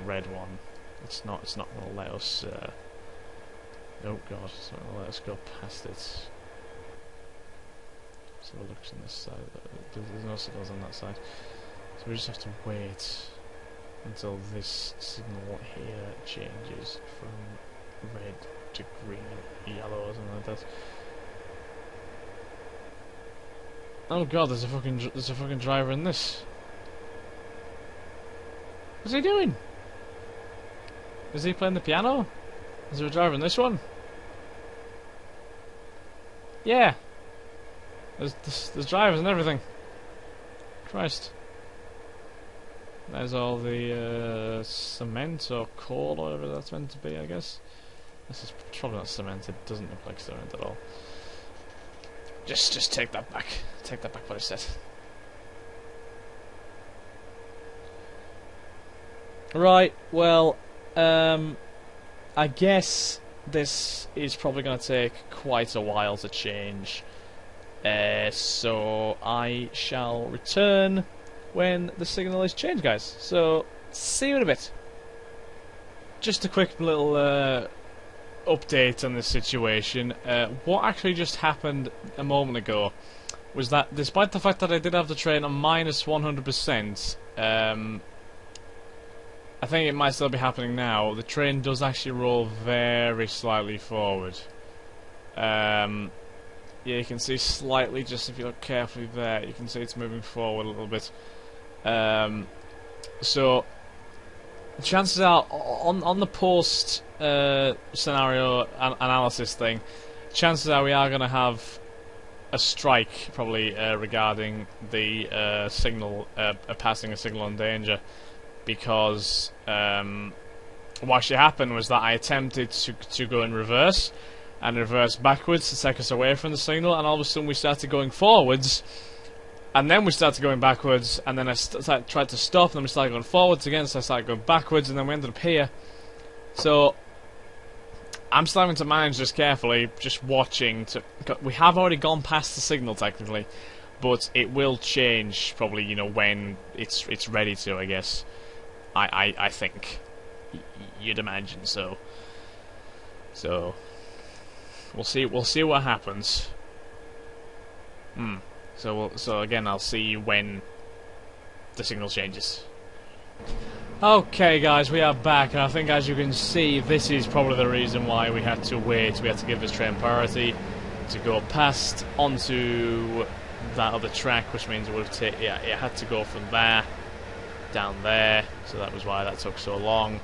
red one. It's not going to let us. Oh god, it's not going to let us go past it. So it looks on this side. There's no signals on that side. So we just have to wait until this signal here changes from red to green, yellow, or something like that. Oh god, there's a fucking driver in this. What's he doing? Is he playing the piano? Is there a driver in this one? Yeah. There's drivers and everything. Christ. There's all the cement or coal or whatever that's meant to be, I guess. This is probably not cement, it doesn't look like cement at all. Just take that back. Take that back what I said. Right, well, I guess this is probably going to take quite a while to change. So I shall return when the signal is changed, guys. So, see you in a bit. Just a quick little update on this situation. What actually just happened a moment ago was that despite the fact that I did have the train on minus 100%, I think it might still be happening now. The train does actually roll very slightly forward. Yeah, you can see slightly, just if you look carefully there, you can see it's moving forward a little bit. So chances are on the post scenario analysis thing, chances are we are going to have a strike probably regarding the signal passing a signal on danger, because what actually happened was that I attempted to go in reverse and reverse backwards to take us away from the signal, and all of a sudden we started going forwards. And then we started going backwards, and then I tried to stop, and then we started going forwards again, so I started going backwards, and then we ended up here. So, I'm still having to manage this carefully, just watching. We have already gone past the signal, technically, but it will change, probably, you know, when it's ready to, I guess. I think. You'd imagine so. So, we'll see what happens. So again, I'll see you when the signal changes. Okay guys, we are back, and I think as you can see, this is probably the reason why we had to wait. We had to give this train priority to go past onto that other track, which means it would have it had to go from there down there, so that was why that took so long.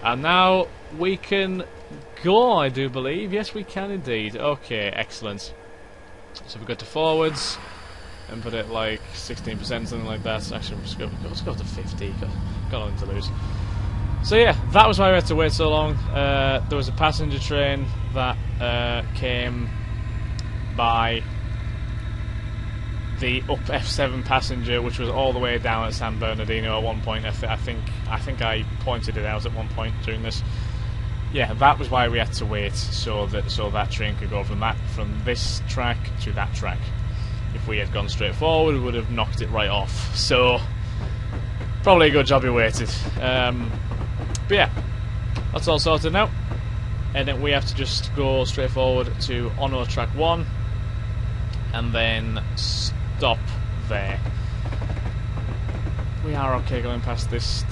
And now we can go, I do believe. Yes, we can indeed. Okay, excellent. So we go to forwards and put it like 16%, something like that. Actually, let's go to 50. Got nothing to lose. So yeah, that was why we had to wait so long. There was a passenger train that came by the up F7 passenger, which was all the way down at San Bernardino at one point. I think I pointed it out at one point during this. Yeah, that was why we had to wait, so that train could go from this track to that track. If we had gone straight forward, we would have knocked it right off. So, probably a good job we waited. But yeah, that's all sorted now. And then we have to just go straight forward to Ono track 1, and then stop there. We are okay going past this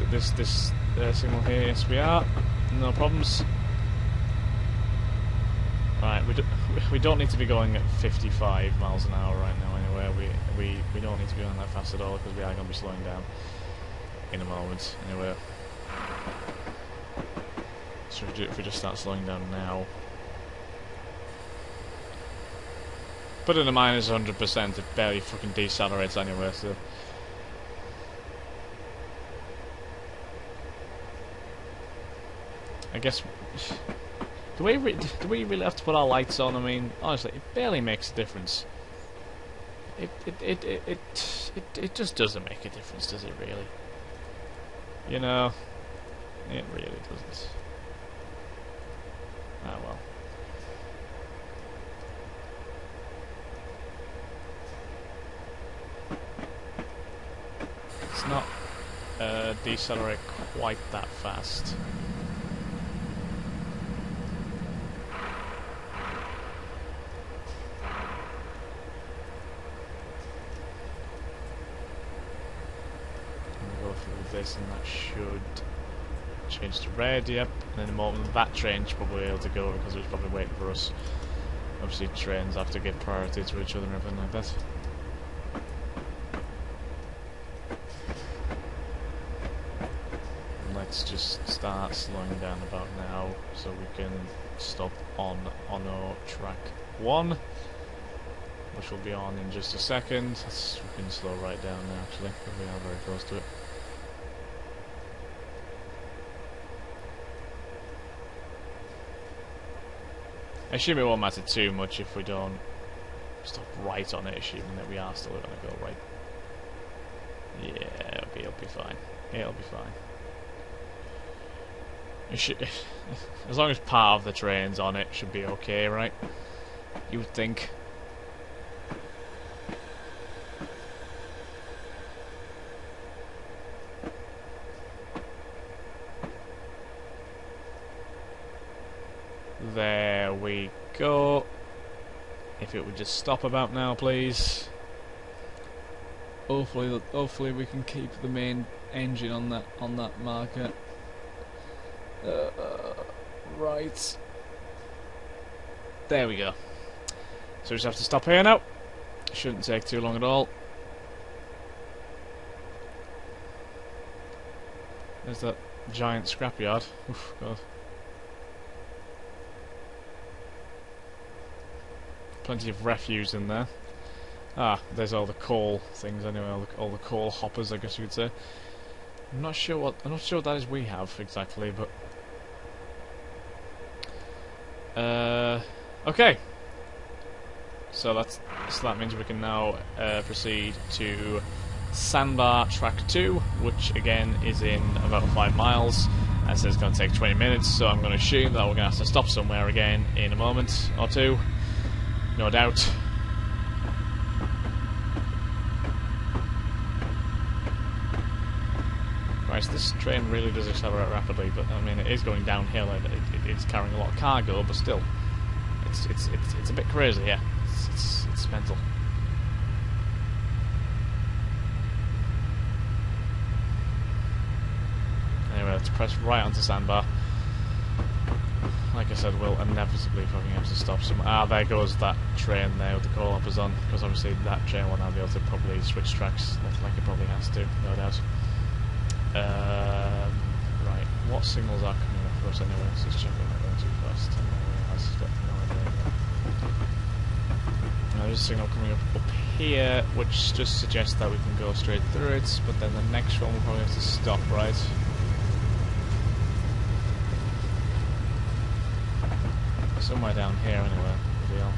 signal here. Yes, we are. No problems. Right, we don't need to be going at 55 miles an hour right now anyway. We don't need to be going that fast at all, because we are going to be slowing down in a moment anyway. So if we just start slowing down now. Put it in minus 100%, it barely fucking decelerates anyway, so. I guess Do we really have to put our lights on? I mean, honestly, it barely makes a difference. It just doesn't make a difference, does it really? You know, it really doesn't. Ah well. It's not decelerate quite that fast. This and that should change to red, yep, and in the moment that train should probably be able to go because it was probably waiting for us. Obviously trains have to give priority to each other and everything like that. And let's just start slowing down about now so we can stop on our track 1, which will be on in just a second. We can slow right down now actually, because we are very close to it. I assume it won't matter too much if we don't stop right on it, assuming that we are still going to go right. Yeah, it'll be fine. It'll be fine. It should, as long as part of the train's on it, should be okay, right? You would think. There we go. If it would just stop about now, please. Hopefully we can keep the main engine on that marker. Right. There we go. So we just have to stop here now. Shouldn't take too long at all. There's that giant scrapyard. Oof, God. Plenty of refuse in there. Ah, there's all the coal things anyway, all the coal hoppers, I guess you could say. I'm not sure what that is we have exactly, but okay. So that means we can now proceed to Sandbar Track 2, which again is in about 5 miles. And so it's going to take 20 minutes, so I'm going to assume that we're going to have to stop somewhere again in a moment or two. No doubt. Right, so this train really does accelerate rapidly, but I mean it is going downhill and it's carrying a lot of cargo, but still, it's a bit crazy, yeah. It's mental. Anyway, let's press right onto Sandbar. Like I said, we'll inevitably fucking have to stop some. Ah, there goes that train there with the coal hoppers on, because obviously that train will now be able to probably switch tracks, like it probably has to, no doubt. Right, what signals are coming up for us anyway? Let's just check we're not going too fast. Now, there's a signal coming up here, which just suggests that we can go straight through it, but then the next one we'll probably have to stop, right? Somewhere down here anyway, deal.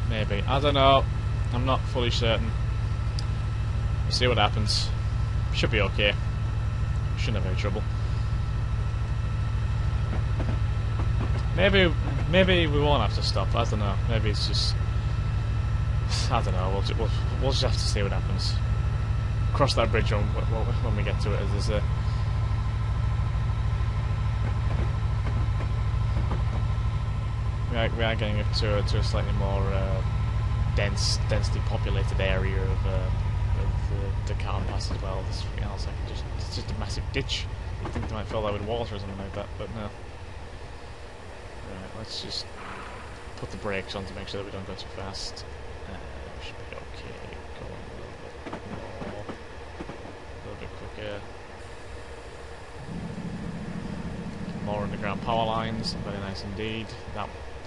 Maybe. I don't know. I'm not fully certain. We'll see what happens. Should be okay. Shouldn't have any trouble. Maybe we won't have to stop. I don't know. Maybe it's just. I don't know. We'll just have to see what happens. Cross that bridge when we get to it. There's a. We are getting up to a slightly more densely populated area of the car pass as well. This freaking else, it's just a massive ditch. You'd think they might fill that with water or something like that, but no. Right, let's just put the brakes on to make sure that we don't go too fast. We should be okay. Go on a little bit more, a little bit quicker. More underground power lines, very nice indeed.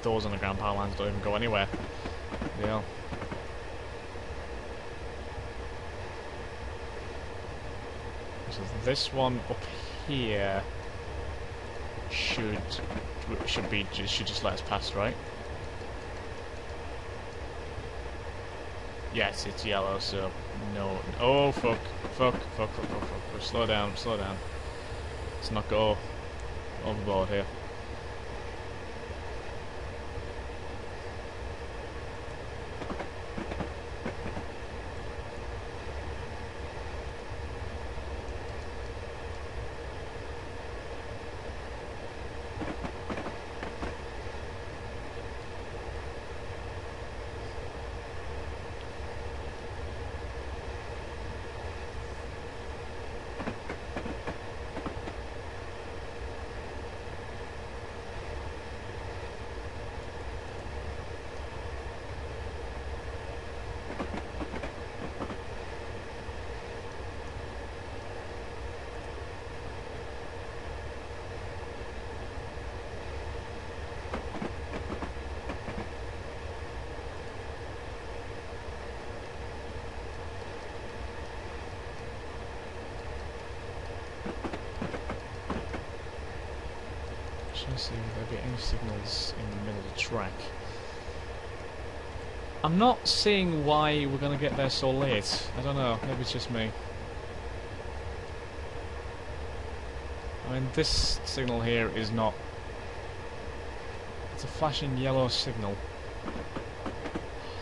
Those underground power lines don't even go anywhere. Yeah. So this one up here should just let us pass, right? Yes, it's yellow, so no. Oh fuck! Slow down. Let's not go overboard here. Trying to see if there be any signals in the middle of the track. I'm not seeing why we're going to get there so late. I don't know, maybe it's just me. I mean, this signal here is not... It's a flashing yellow signal.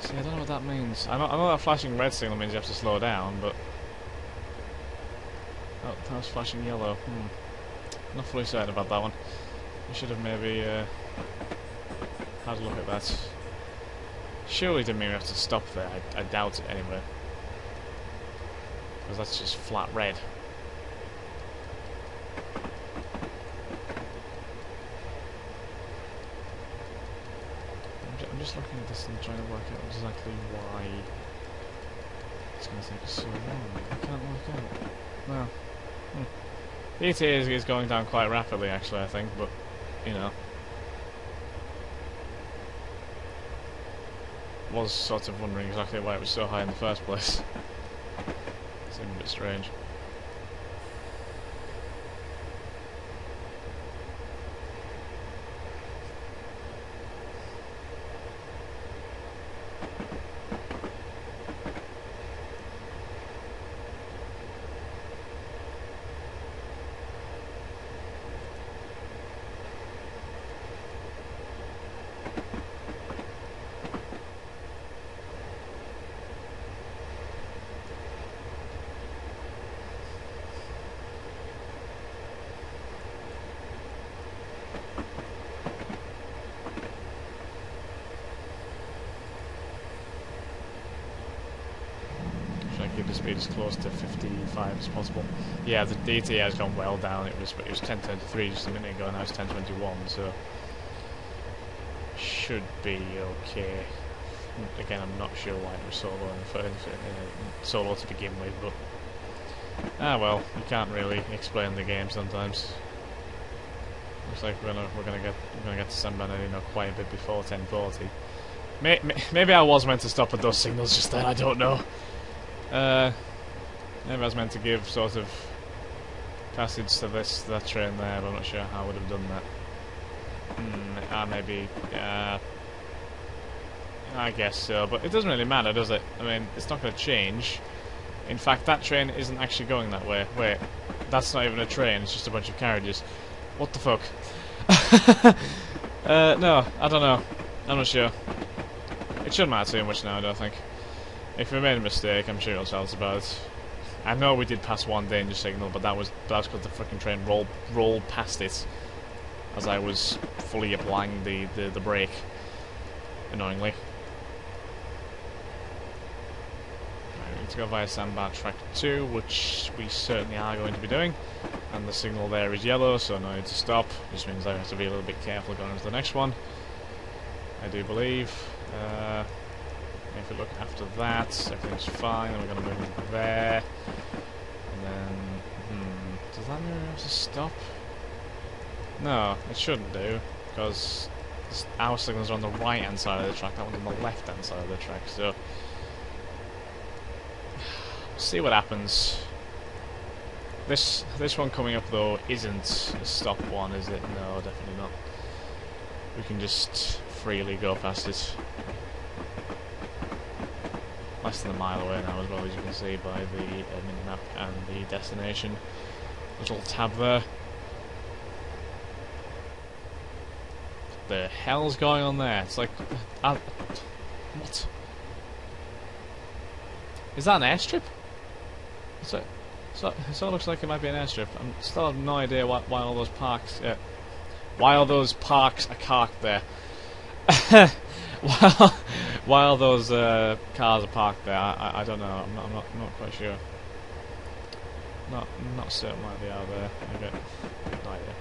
See, I don't know what that means. I know that flashing red signal means you have to slow down, but... Oh, that was flashing yellow. Not fully certain about that one. We should have maybe had a look at that. Surely didn't mean we have to stop there. I doubt it anyway. Because that's just flat red. I'm just looking at this and trying to work out exactly why it's going to take us so long. I can't work out. Well, the ETA is going down quite rapidly, actually, I think, but, you know. Was sort of wondering exactly why it was so high in the first place. Seemed a bit strange. Keep the speed as close to 55 as possible. Yeah, the ETA has gone well down. It was 10:23 just a minute ago, and now it's 10:21. So should be okay. Again, I'm not sure why it was so low so low to begin with, but well, you can't really explain the game sometimes. Looks like we're gonna get to San Bernardino quite a bit before 10:40. Maybe I was meant to stop at those signals just then. I don't know. Maybe I was meant to give sort of passage to that train there, but I'm not sure how I would have done that. Maybe, I guess so, but it doesn't really matter, does it? I mean, it's not going to change. In fact, that train isn't actually going that way. Wait, that's not even a train, it's just a bunch of carriages. What the fuck? No, I don't know. I'm not sure. It shouldn't matter too much now, I don't think. If we made a mistake, I'm sure he'll tell us about it. I know we did pass one danger signal, but that was because the freaking train rolled past it as I was fully applying the brake, annoyingly. Right, we need to go via Sandbar Track 2, which we certainly are going to be doing. And the signal there is yellow, so no need to stop. Just means I have to be a little bit careful going into the next one. I do believe. If we look after that, everything's fine, then we're going to move there. And then, does that mean we have to stop? No, it shouldn't do, because our signals are on the right hand side of the track, that one's on the left hand side of the track, so... see what happens. This one coming up though isn't a stop one, is it? No, definitely not. We can just freely go past it. Less than a mile away now, as well, as you can see by the mini-map and the destination little tab there. What the hell's going on there? It's like, what? Is that an airstrip? So it looks like it might be an airstrip. I still have no idea why all those parks. Why all those parks are parked there? while those cars are parked there, I don't know. I'm not quite sure. Not certain why they are there. I get no idea.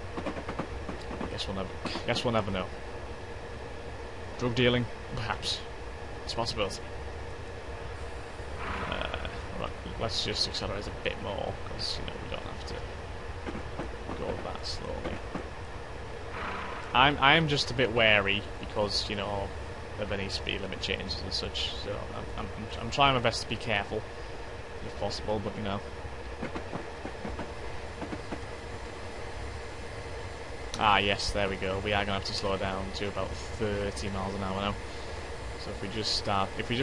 Guess we'll never know. Drug dealing, perhaps. It's a possibility. Right, let's just accelerate a bit more, because we don't have to go that slowly. I'm just a bit wary because of any speed limit changes and such. So I'm trying my best to be careful if possible, but Ah, yes, there we go. We are gonna have to slow down to about 30 miles an hour now. So if we just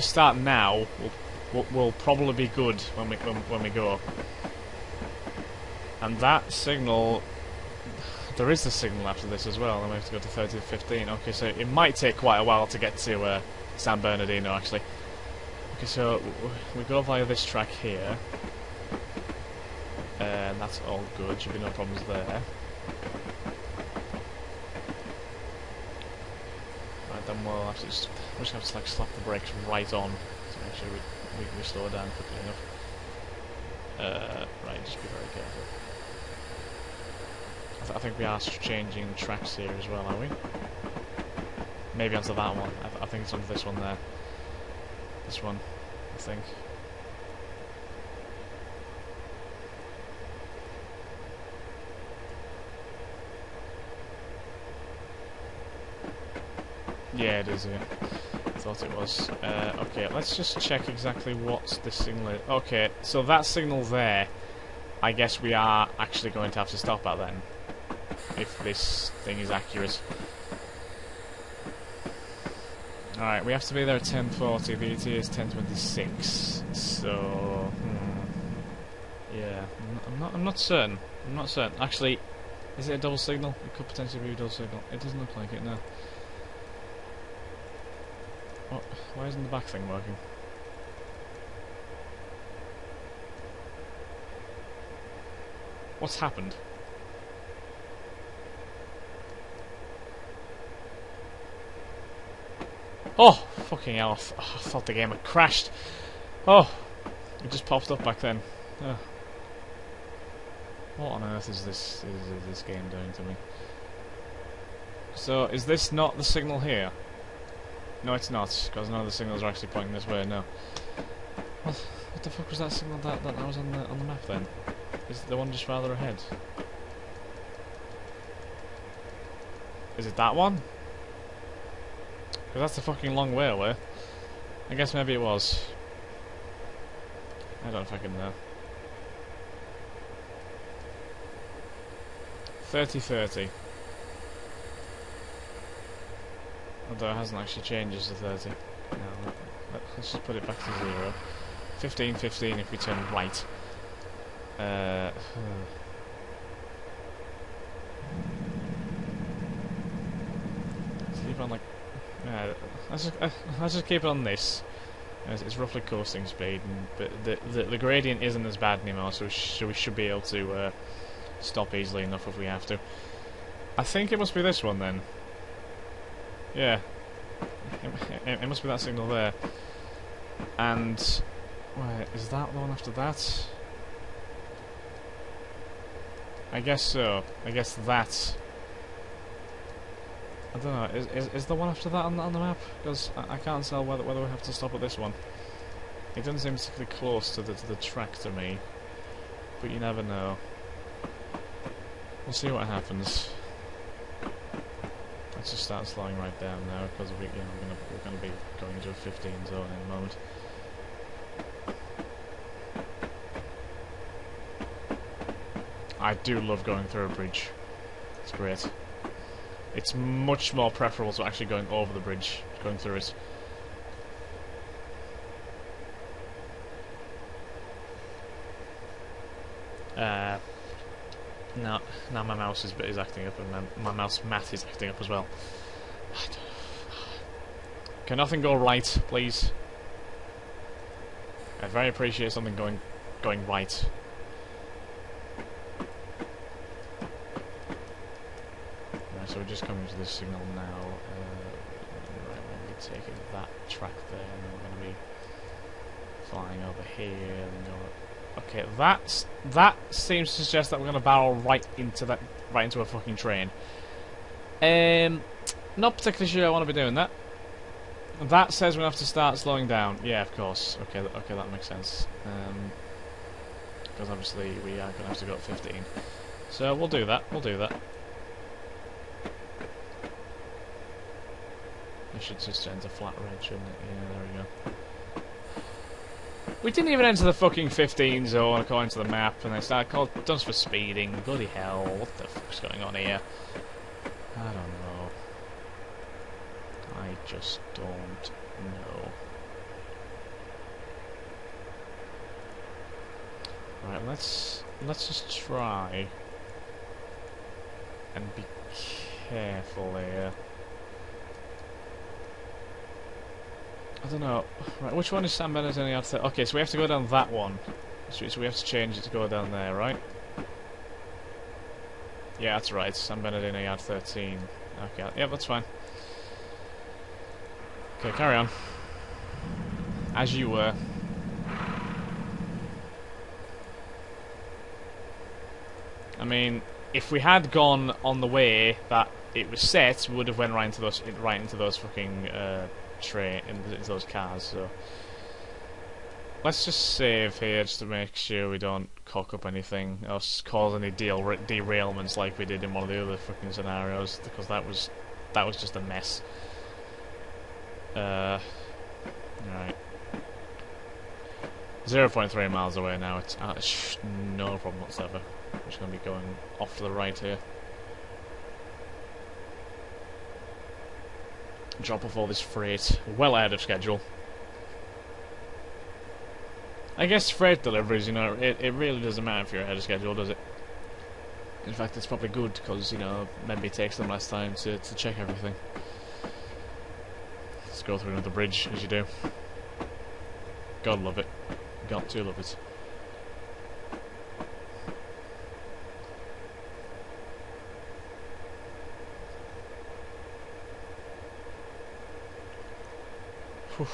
start now, we'll probably be good when we go. And that signal. There is a signal after this as well, and we have to go to 30 to 15. Okay, so it might take quite a while to get to San Bernardino, actually. Okay, so we go via this track here. And that's all good, should be no problems there. Right, then we'll have to just have to like slap the brakes right on to make sure we slow down quickly enough. Right, just be very careful. I think we are changing tracks here as well, are we? Maybe onto that one. I think it's onto this one there. This one, I think. Yeah, it is, yeah. I thought it was. Okay, let's just check exactly what this signal is. Okay, so that signal there, I guess we are actually going to have to stop at then. If this thing is accurate. Alright, we have to be there at 10:40, the ETA is 10:26, so... yeah, I'm not certain. I'm not certain. Actually, is it a double signal? It could potentially be a double signal. It doesn't look like it, no. What? Why isn't the back thing working? What's happened? Oh, fucking hell, I thought the game had crashed. Oh, it just popped up back then. Oh. What on earth is this game doing to me? So, is this not the signal here? No, it's not, because none of the signals are actually pointing this way, no. What the fuck was that signal that was on the map then? Is the one just farther ahead? Is it that one? Because that's a fucking long way away. I guess maybe it was. I don't fucking know. 30-30. Although it hasn't actually changed to 30. No, let's just put it back to 0. 15-15 if we turn right. Let's keep on like... let's just keep it on this. It's roughly coasting speed, but the gradient isn't as bad anymore, so we should be able to stop easily enough if we have to. I think it must be this one then. Yeah, it must be that signal there. And wait, is that the one after that? I guess so. I guess that. I don't know. Is the one after that on the map? Because I can't tell whether we have to stop at this one. It doesn't seem particularly close to the track to me, but you never know. We'll see what happens. Let's just start slowing right down now, because we're gonna be going into a 15 zone in a moment. I do love going through a bridge. It's great. It's much more preferable to actually going over the bridge, going through it. No, now my mouse is acting up, and my mouse mat is acting up as well. Can nothing go right, please? I very appreciate something going right. Right, so we're just coming to this signal now. Right, we're going to be taking that track there, and then we're going to be flying over here and going. Okay, that seems to suggest that we're going to barrel right into a fucking train. Not particularly sure I want to be doing that. That says we have to start slowing down. Yeah, of course. Okay, that makes sense. Because obviously we are going to have to go at 15. So we'll do that. We'll do that. I should just enter flat red, shouldn't it? Yeah, there we go. We didn't even enter the fucking 15 zone according to the map, and they started calling us for speeding. Bloody hell, what the fuck's going on here? I don't know. I just don't know. Right, let's just try and be careful here. I don't know. Right, which one is San Bernardino? Okay, so we have to go down that one. So we have to change it to go down there, right? Yeah, that's right. San Bernardino Yard 13. Okay, yeah, that's fine. Okay, carry on. As you were. I mean, if we had gone on the way that it was set, we would have went right into those fucking into those cars. So let's just save here just to make sure we don't cock up anything or cause any derailments like we did in one of the other fucking scenarios, because that was just a mess. Right. 0.3 miles away now. It's no problem whatsoever. I'm just going to be going off to the right here. Drop off all this freight, well ahead of schedule. I guess freight deliveries, you know, it really doesn't matter if you're ahead of schedule, does it? In fact, it's probably good, because, you know, maybe it takes them less time to check everything. Let's go through another bridge, as you do. God love it. Got to love it. Whew.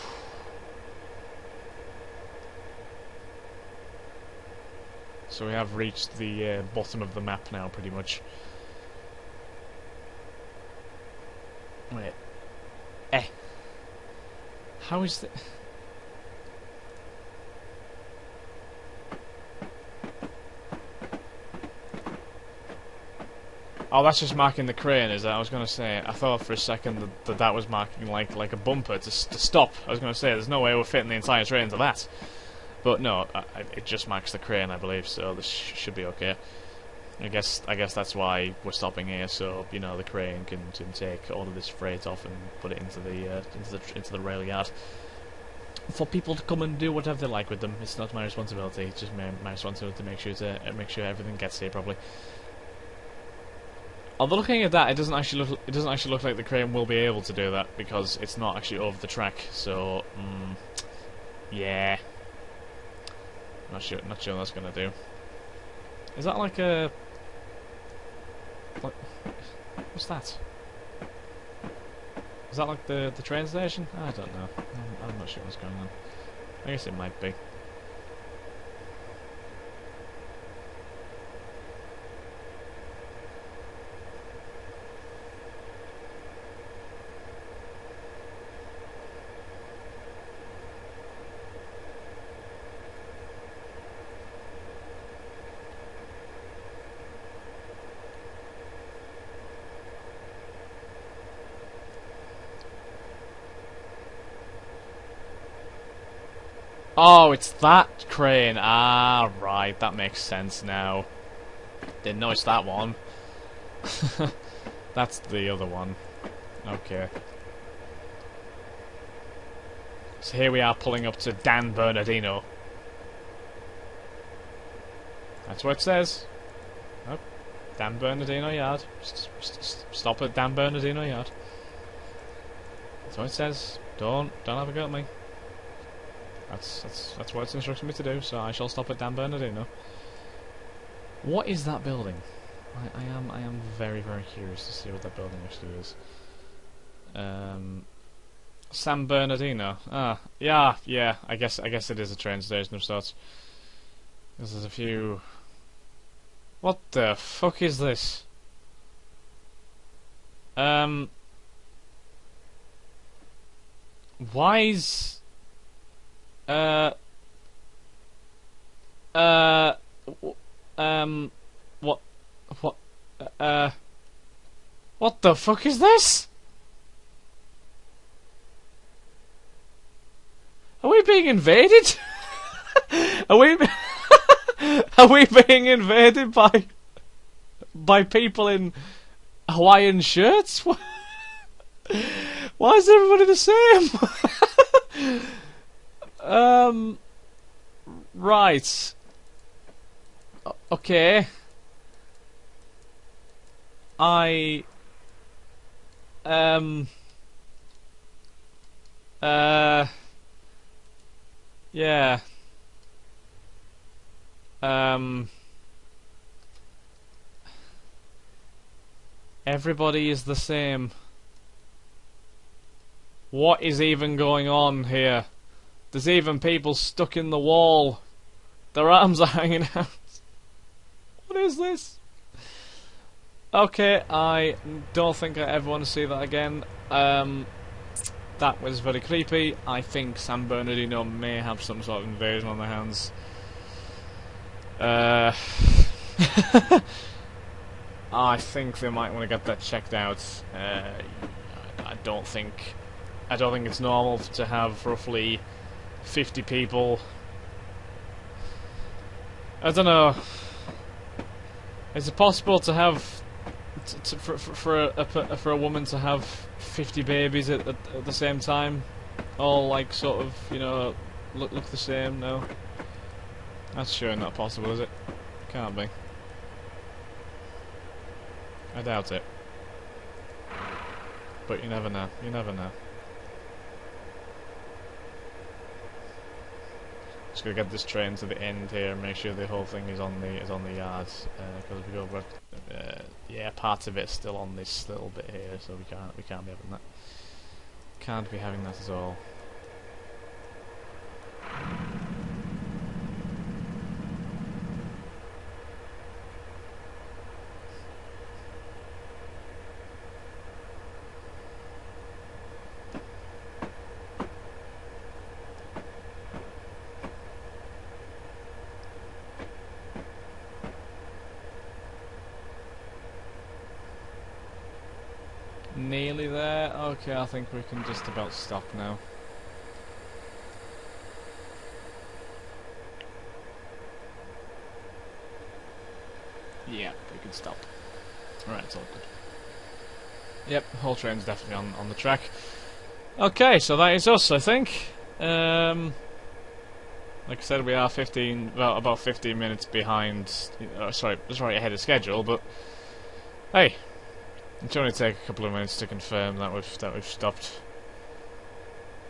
So we have reached the bottom of the map now, pretty much. Wait. How is that? Oh, that's just marking the crane, is that? I was going to say, I thought for a second that was marking like a bumper to stop. I was going to say, there's no way we're fitting the entire train to that. But no, it just marks the crane, I believe, so this should be okay. I guess that's why we're stopping here, so you know the crane can take all of this freight off and put it into the rail yard for people to come and do whatever they like with them. It's not my responsibility. It's just my responsibility to make sure everything gets here properly. Although looking at that, it doesn't actually look like the crane will be able to do that because it's not actually over the track. So, yeah, not sure what that's gonna do. Is that like a what's that? Is that like the train station? I don't know. I'm not sure what's going on. I guess it might be. Oh, it's that crane. Ah, right. That makes sense now. Didn't notice that one. That's the other one. Okay. So here we are pulling up to Dan Bernardino. That's what it says. Oh, Dan Bernardino Yard. Stop at Dan Bernardino Yard. That's what it says. Don't have a go at me. That's what it's instructing me to do. So I shall stop at Dan Bernardino. What is that building? I am very curious to see what that building actually is. San Bernardino. Ah, yeah. I guess it is a train station of sorts. Because there's a few. What the fuck is this? Why is what the fuck is this? Are we being invaded? Are we are we being invaded by people in Hawaiian shirts? Why is everybody the same? Right. Okay. Yeah. Everybody is the same. What is even going on here? There's even people stuck in the wall. Their arms are hanging out. What is this? Okay, I don't think I ever want to see that again. That was very creepy. I think San Bernardino may have some sort of invasion on their hands. I think they might want to get that checked out. I don't think it's normal to have roughly 50 people. I don't know. Is it possible to have for a woman to have 50 babies at the same time, all like sort of, you know, look the same? No, that's sure not possible, is it? Can't be. I doubt it. But you never know. You never know. Just gonna get this train to the end here and make sure the whole thing is on the yard. Because if we go back, yeah, part of it's still on this little bit here, so we can't be having that. Can't be having that at all. Nearly there. Okay, I think we can just about stop now. Yeah, we can stop. Alright, it's all good. Yep, the whole train's definitely on the track. Okay, so that is us, I think. Like I said, we are about 15 minutes behind. Sorry ahead of schedule, but hey. It's only take a couple of minutes to confirm that we've stopped.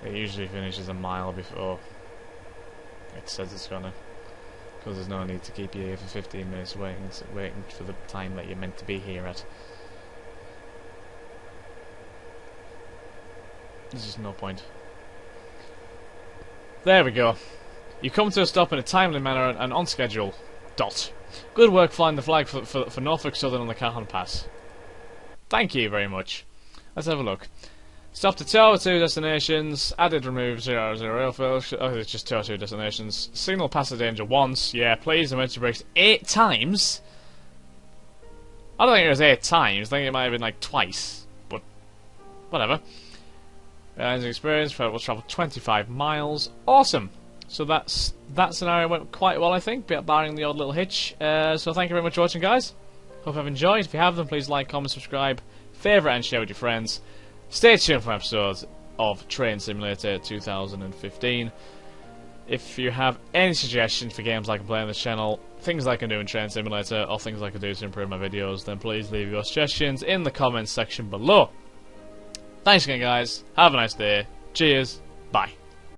It usually finishes a mile before it says it's gonna, because there's no need to keep you here for 15 minutes waiting for the time that you're meant to be here at. There's just no point. There we go. You come to a stop in a timely manner and on schedule. Dot. Good work flying the flag for Norfolk Southern on the Cajon Pass. Thank you very much. Let's have a look. Stop to 202 destinations. Added remove 00 airfield. Oh, it's just 202 destinations. Signal passenger danger once. Yeah, please. Emergency brakes 8 times. I don't think it was 8 times. I think it might have been like twice. But whatever. Airlines experience. We'll travel 25 miles. Awesome. So that scenario went quite well, I think, barring the odd little hitch. So thank you very much for watching, guys. Hope you've enjoyed. If you have, then please like, comment, subscribe, favourite and share with your friends. Stay tuned for episodes of Train Simulator 2015. If you have any suggestions for games I can play on this channel, things I can do in Train Simulator, or things I can do to improve my videos, then please leave your suggestions in the comments section below. Thanks again, guys. Have a nice day. Cheers. Bye.